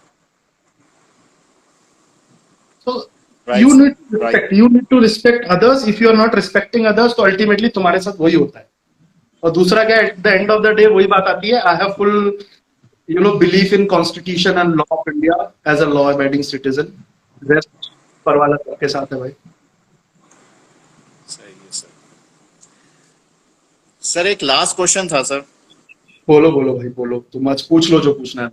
So Right, you sir. need to respect. Right. You need to respect others. If you are not respecting others, तो ultimately तुम्हारे साथ वही होता है। और दूसरा क्या, at the end of the day वही बात आती है, I have full belief in constitution and law of India as a law abiding citizen. Rest पर वाला सबके साथ है भाई। सही है सर। सर एक लास्ट क्वेश्चन था सर। बोलो बोलो भाई बोलो, तुम आज पूछ लो जो पूछना है।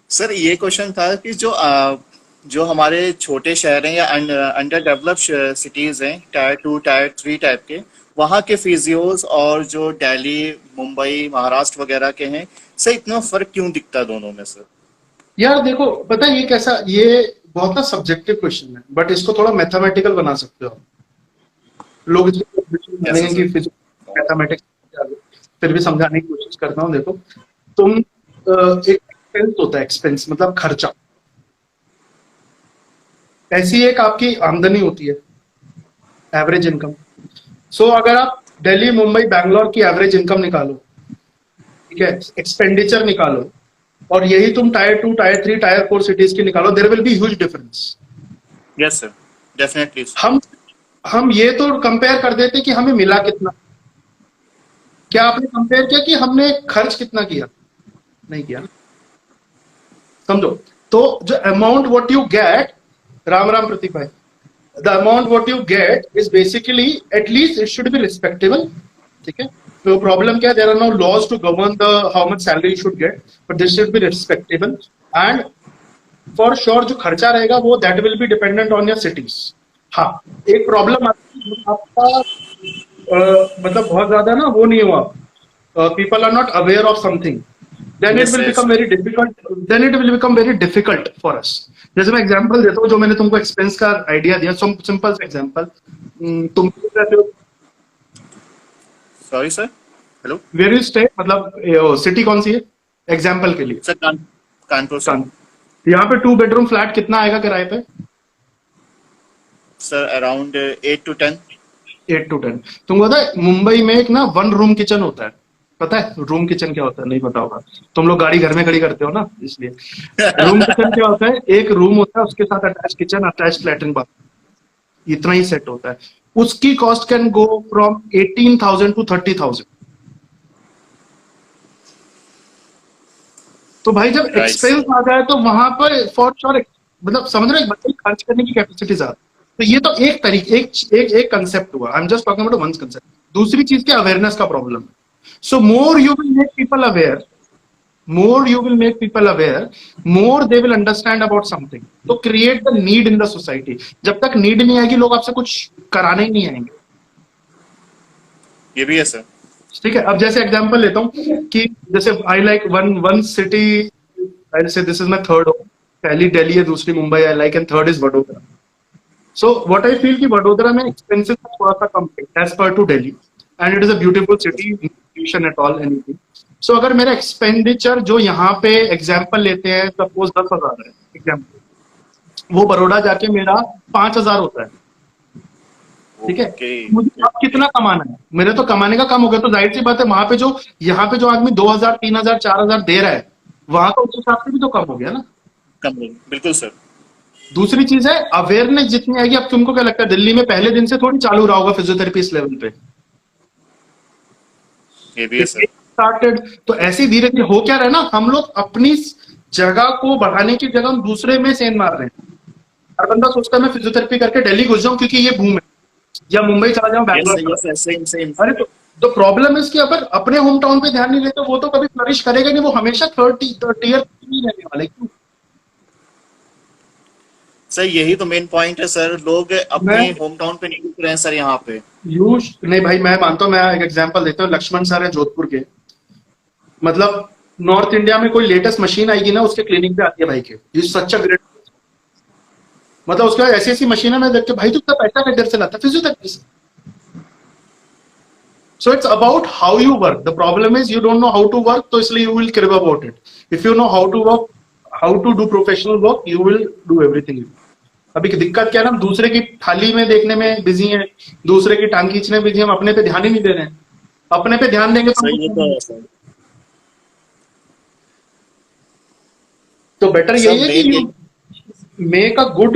सर ये क्वेश्चन था कि जो हमारे छोटे शहर हैं या अंडर डेवलप्ड सिटीज हैं, टायर 2, टायर 3 टाइप के, वहाँ के फिजियोज और जो दिल्ली, मुंबई, महाराष्ट्र वगैरह के हैं, सर इतना फर्क क्यों दिखता है दोनों में सर? यार देखो पता है ये कैसा, ये बहुत ना सब्जेक्टिव क्वेश्चन है, बट इसको थोड़ा मैथमेटिकल बना सकते हो। लोग इसको मानेंगे कि फिजिक्स मैथमेटिक्स, फिर भी समझाने की कोशिश करता हूँ। देखो तुम एक एक्सपेंस होता है, एक्सपेंस मतलब खर्चा। ऐसी एक आपकी आमदनी होती है, एवरेज इनकम। सो अगर आप दिल्ली, मुंबई, बैंगलोर की एवरेज इनकम निकालो, ठीक है, एक्सपेंडिचर निकालो, और यही तुम टायर 2, टायर 3, टायर 4 सिटीज की निकालो, there will be huge difference. Yes sir, definitely. हम ये तो कंपेयर कर देते कि हमें मिला कितना। क्या आपने कंपेयर किया कि हमने खर्च कितना किया? नहीं किया। समझो, तो जो amount what you get, Ram Ram Pratik भाई, the amount what you get is basically at least it should be respectable. ठीक है, तो प्रॉब्लम क्या है, there are no laws to govern the how much salary you should get, but this should be respectable. And for sure जो खर्चा रहेगा वो that will be dependent on your cities. हाँ, एक प्रॉब्लम आती है आपका मतलब बहुत ज्यादा ना वो नहीं हुआ, people are not aware of something, then it Yes, will yes. become very difficult, then it will become very difficult for us. जैसे मैं एग्जांपल देता हूँ, जो मैंने तुमको एक्सपेंस का आइडिया दिया, सिंपल सा एग्जांपल, तुम रहते हो, sorry sir, hello where you stay, मतलब सिटी कौन सी है एग्जांपल के लिए? Sir, Kanpur sir. यहाँ पे 2 बेडरूम फ्लैट कितना आएगा किराए पे? Sir around 8 to 10। 8 to 10। तुमको पता है मुंबई में एक ना 1 रूम किचन होता है, पता है रूम किचन क्या होता है? नहीं पता होगा, तुम लोग गाड़ी घर में खड़ी करते हो ना, इसलिए रूम किचन क्या होता है, एक रूम होता है उसके साथ attach kitchen, attach latrine bathroom, इतना ही सेट होता है। उसकी cost can go from 18,000 to 30,000। तो भाई जब Right. एक्सपेंस आ जाए तो वहां पर फॉर श्योर मतलब समझ रहे हो, एक बच्चे की खर्च करने की कैपेसिटी ज्यादा। तो ये तो एक तरीके एक कंसेप्ट हुआ, I am just talking about one concept. दूसरी चीज क्या, अवेयरनेस का प्रॉब्लम है। So more you will make people aware, more you will make people aware, more they will understand about something, तो create the need in the society। जब तक need नहीं आएगी लोग आपसे कुछ कराने ही नहीं आएंगे। ये भी है सर। ठीक है, अब जैसे एग्जांपल लेता हूँ कि जैसे आई लाइक वन सिटी, आई से दिस इज माय थर्ड, पहली दिल्ली है, दूसरी Mumbai I like, and third is Vadodara. So what I feel कि वडोदरा में एक्सपेंसेस थोड़ा सा कम है as per to Delhi, and it is a beautiful city, tuition at all anything. सो अगर मेरा एक्सपेंडिचर जो यहाँ पे एग्जाम्पल लेते हैं, सपोज 10,000 है एग्जाम्पल, वो बड़ौदा जाके मेरा 5,000 होता है। ठीक है, Okay. मुझे अब कितना कमाना है, मेरे तो कमाने का कम हो गया, तो जाहिर सी बात है वहां पे जो यहाँ पे जो आदमी 2,000 3,000 4,000 दे रहा है, वहां का उस हिसाब से भी तो कम हो गया ना। कम बिल्कुल सर। दूसरी चीज है अवेयरनेस जितनी आएगी। अब तुमको क्या लगता है दिल्ली में पहले दिन से थोड़ी चालू रहा होगा फिजियोथेरेपी इस लेवल पे? ये भी है सर। स्टार्टेड, तो ऐसे धीरे धीरे हो क्या रहा है ना, हम लोग अपनी जगह को बढ़ाने की जगह हम दूसरे में सेंध मार रहे हैं। हर बंदा सोचता है मैं फिजियोथेरेपी करके दिल्ली घुस जाऊं क्योंकि ये बूम है, या मुंबई चला जाऊं, बैंगलोर। सेम। अरे तो प्रॉब्लम है इसकी, अगर अपने होम टाउन पे ध्यान नहीं देते वो तो कभी फ्लरिश करेगा नहीं, वो हमेशा थर्ड टीयर नहीं रहने वाले। क्यों? सर यही तो मेन पॉइंट है सर, लोग अपने मैं- होम टाउन पे नहीं रुक रहे हैं सर यहाँ पे। नहीं भाई, मैं मानता हूँ, मैं एक एग्जांपल देता हूँ, लक्ष्मण सर है जोधपुर के, मतलब नॉर्थ इंडिया में कोई लेटेस्ट मशीन आएगी ना उसके क्लिनिक पे आती है भाई के, ये सच अ ग्रेट, मतलब उसके बाद ऐसी ऐसी मशीन है, मैं देख के भाई तू इतना पैसा किधर से लाता, फिजियोथेरेपी से। So it's about how you work. The problem is you don't know how to work, तो इसलिए you will crib about it. If you know how to work, how to do professional work, you will do everything. अभी की दिक्कत क्या है ना, हम दूसरे की थाली में देखने में बिजी हैं, दूसरे की टांग खींचने में बिजी, हम अपने पे ध्यान ही नहीं दे रहे हैं। अपने पे ध्यान देंगे सर ये तो है सर। तो बेटर यही है कि you make a good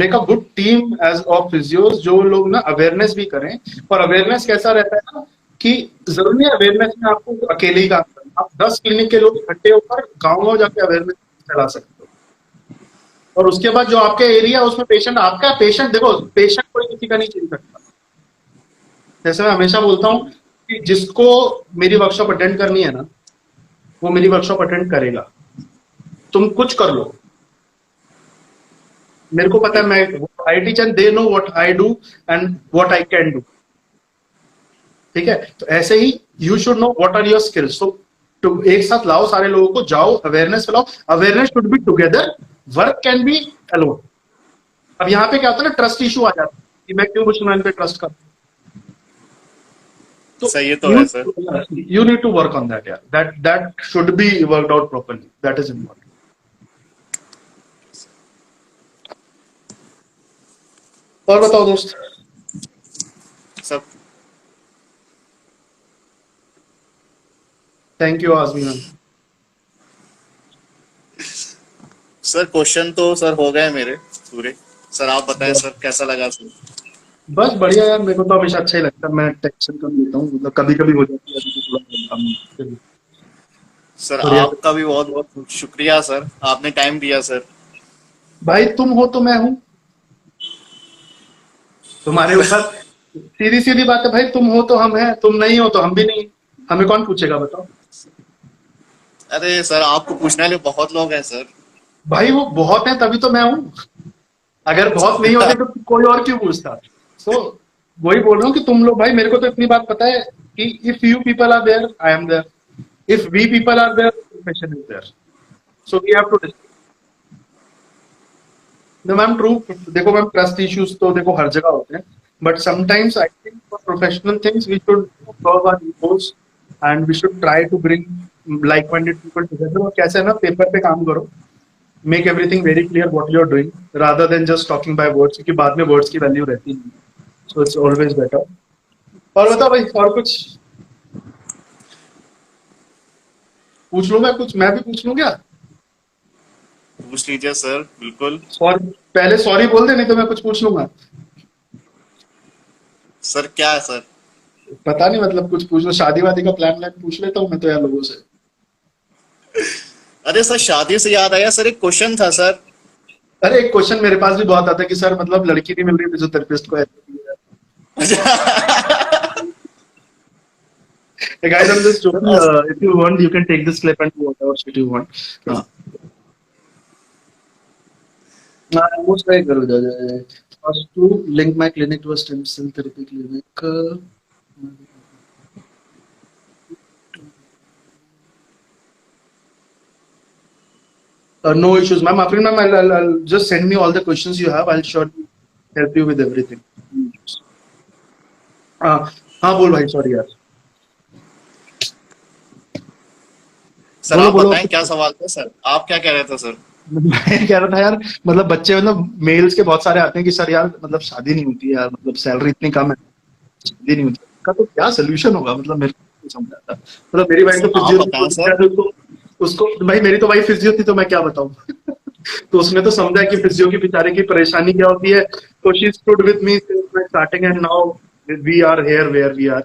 make a good team as of physios, जो लोग ना अवेयरनेस भी करें। और अवेयरनेस कैसा रहता है ना कि जरूरी नहीं अवेयरनेस में आपको अकेले ही काम करना, आप 10 क्लिनिक के लोग इकट्ठे होकर गाँव जाके अवेयरनेस फैला सकते हो। और उसके बाद जो आपके एरिया उसमें पेशेंट, आपका पेशेंट, देखो पेशेंट कोई किसी का नहीं चिन सकता। जैसे मैं हमेशा बोलता हूँ कि जिसको मेरी वर्कशॉप अटेंड करनी है ना, वो मेरी वर्कशॉप अटेंड करेगा। तुम कुछ कर लो, मेरे को पता है, मैं I teach and they know what I do and what I can do. ठीक है, तो ऐसे ही you should know what are your skills. तो एक साथ लाओ सारे लोगों को, जाओ अवेयरनेस फैलाओ। Awareness should be together, work can be alone. अब यहाँ पे क्या होता है ना, ट्रस्ट इशू आ जाता है कि मैं क्यों मुसलमान पे ट्रस्ट करता हूँ। सही ये तो है sir. You need to work on that, yeah. That should be worked out properly. That is important. और बताओ दोस्त। सब thank you Azmi ma'am. Sir question तो सर हो गए मेरे पूरे। सर आप बताएं सर कैसा लगा सर? बस बढ़िया यार, मेरे को तो हमेशा अच्छा ही लगता है। मैं टेंशन कम लेता हूँ, मतलब कभी कभी हो जाती है, अभी तो थोड़ा कम। सर बढ़िया। आपका भी बहुत बहुत शुक्रिया सर, आपने टाइम दिया सर। भाई तुम हो तो मैं हूँ। तुम्हारे ऊपर सीधी सीधी बात है भाई, तुम हो तो हम हैं, तुम नहीं हो तो हम भी नहीं। हमें कौन पूछेगा बताओ। अरे सर आपको पूछने वाले बहुत लोग हैं सर। भाई वो बहुत है तभी तो मैं हूँ। अगर बहुत नहीं होते तो कोई और क्यों पूछता। तो वही बोल रहा हूँ कि तुम लोग, भाई मेरे को तो इतनी बात पता है कि if you people are there I am there, if we people are there profession is there, so we have to. no ma'am true. देखो मैम, ट्रस्ट इश्यूज तो देखो हर जगह होते हैं, but sometimes I think for professional things we should solve our egos and we should try to bring like minded people together. और कैसे है ना, पेपर पे काम करो, make everything very clear what you are doing rather than just talking by words, क्योंकि बाद में वर्ड्स की वैल्यू रहती नहीं। So it's always better. और बताओ भाई, और कुछ पूछ लूं मैं? कुछ मैं भी पूछ लूं क्या? पूछ लीजिए सर, बिल्कुल। सॉरी, पहले सॉरी बोल दे, नहीं तो मैं कुछ पूछ लूंगा। सर क्या है सर? पता नहीं, मतलब कुछ पूछ लो, शादी वादी का प्लान व्लान पूछ लेता हूँ मैं तो यार लोगों से। अरे सर शादी से याद आया सर, एक क्वेश्चन था सर। अरे एक क्वेश्चन मेरे पास भी बहुत आता है कि सर मतलब लड़की नहीं मिल रही फिजियोथेरेपिस्ट को ऐसे। guys, I'm just joking. If you want, you can take this clip and do whatever shit you want. Most try करो जा। First to link my clinic to a stem cell therapy clinic. No issues, ma'am. Afrin ma'am, I'll just send me all the questions you have. I'll surely help you with everything. हाँ बोल भाई, sorry यार। Sir बोलो आप बोलो। बताएं क्या सवाल था सर, आप क्या कह रहे थे सर? मैं कह रहा था यार, मतलब बच्चे, मतलब मेल्स के बहुत सारे आते हैं कि सर यार मतलब शादी नहीं होती है यार, मतलब सैलरी इतनी कम है, शादी नहीं होती, का तो क्या सोल्यूशन होगा? मतलब मेरे को नहीं समझ आता। मतलब मेरी वाइफ तो आप बताएं सर। फिजियो, उसको भाई, मेरी तो वाइफ फिजियो थी तो मैं क्या बताऊं। तो उसने तो समझा कि फिजियो की बेचारे की परेशानी क्या होती है, तो she stood with me since my starting and now we are here where we are.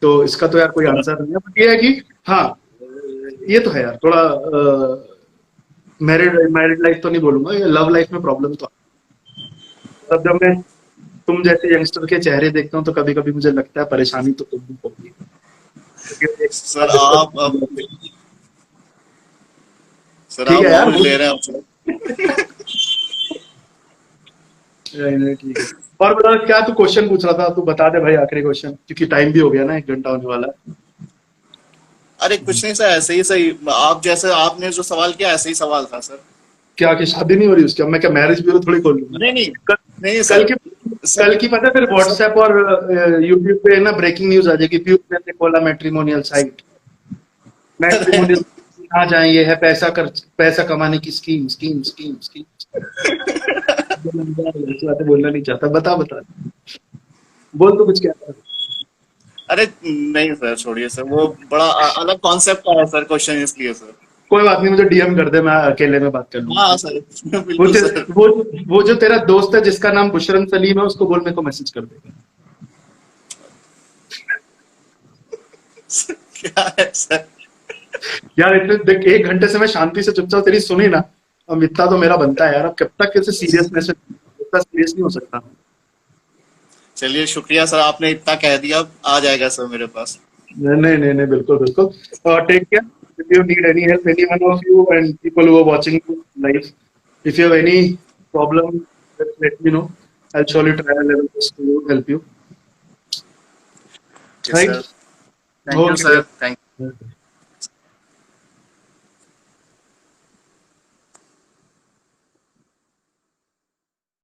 तो इसका तो यार कोई आंसर नहीं है, बट ये है कि हाँ, ये तो है यार थोड़ा मैरिड मैरिड लाइफ तो नहीं बोलूंगा, ये लव लाइफ में प्रॉब्लम तो तब जब मैं तुम जैसे यंगस्टर के चेहरे देखता हूँ तो कभी कभी मुझे लगता है परेशानी तो तुम भी होगी। सर आप अब सर ठीक आप है यार, मोल ले रहे हैं आपसे। नहीं ठीक है। और बता, क्या तू क्वेश्चन पूछ रहा था? तू बता दे भाई आखिरी क्वेश्चन, क्योंकि टाइम भी हो गया ना, 1 घंटा होने वाला है। अरे कुछ नहीं सर, ऐसे ही सही, आप जैसे आपने जो सवाल किया ऐसे ही सवाल था सर। क्या कि शादी नहीं हो रही उसकी? अब मैं क्या मैरिज ब्यूरो थोड़ी खोल लूंगा? नहीं नहीं कल, नहीं कल सर। की सर कल की पता है, फिर व्हाट्सएप और यूट्यूब पे ना ब्रेकिंग न्यूज आ जाएगी, पीयूष ने खोला मैट्रिमोनियल साइट। मैट्रिमोनियल कहाँ जाए, ये है पैसा कमाने की स्कीम स्कीम स्कीम स्कीम। बातें बोलना नहीं चाहता, बता बता, बोल तो कुछ क्या था? अरे नहीं सर, छोड़िए सर, वो बड़ा अलग कॉन्सेप्ट का है सर क्वेश्चन, इसलिए सर। कोई बात नहीं, मुझे डीएम कर दे, मैं अकेले में बात कर लूंगा। हाँ सर वो बिल्कुल सर। वो वो जो तेरा दोस्त है जिसका नाम बुशरन सलीम है, उसको बोल मेरे को मैसेज कर देगा। क्या है सर? यार इतने देख, 1 घंटे से मैं शांति से चुपचाप तेरी सुनी ना, अब इतना तो मेरा बनता है यार। अब कब तक कैसे सीरियसनेस, इतना सीरियस नहीं हो सकता। चलिए शुक्रिया सर, आपने इतना कह दिया, अब आ जाएगा सर मेरे पास। नहीं, बिल्कुल बिल्कुल। Take care. If you need any help, any one of you and people who are watching live, if you have any problem, just let me know. I'll surely try my level best to help you. Yes, Right? sir. Thank you, Okay. sir. Thank you. Okay.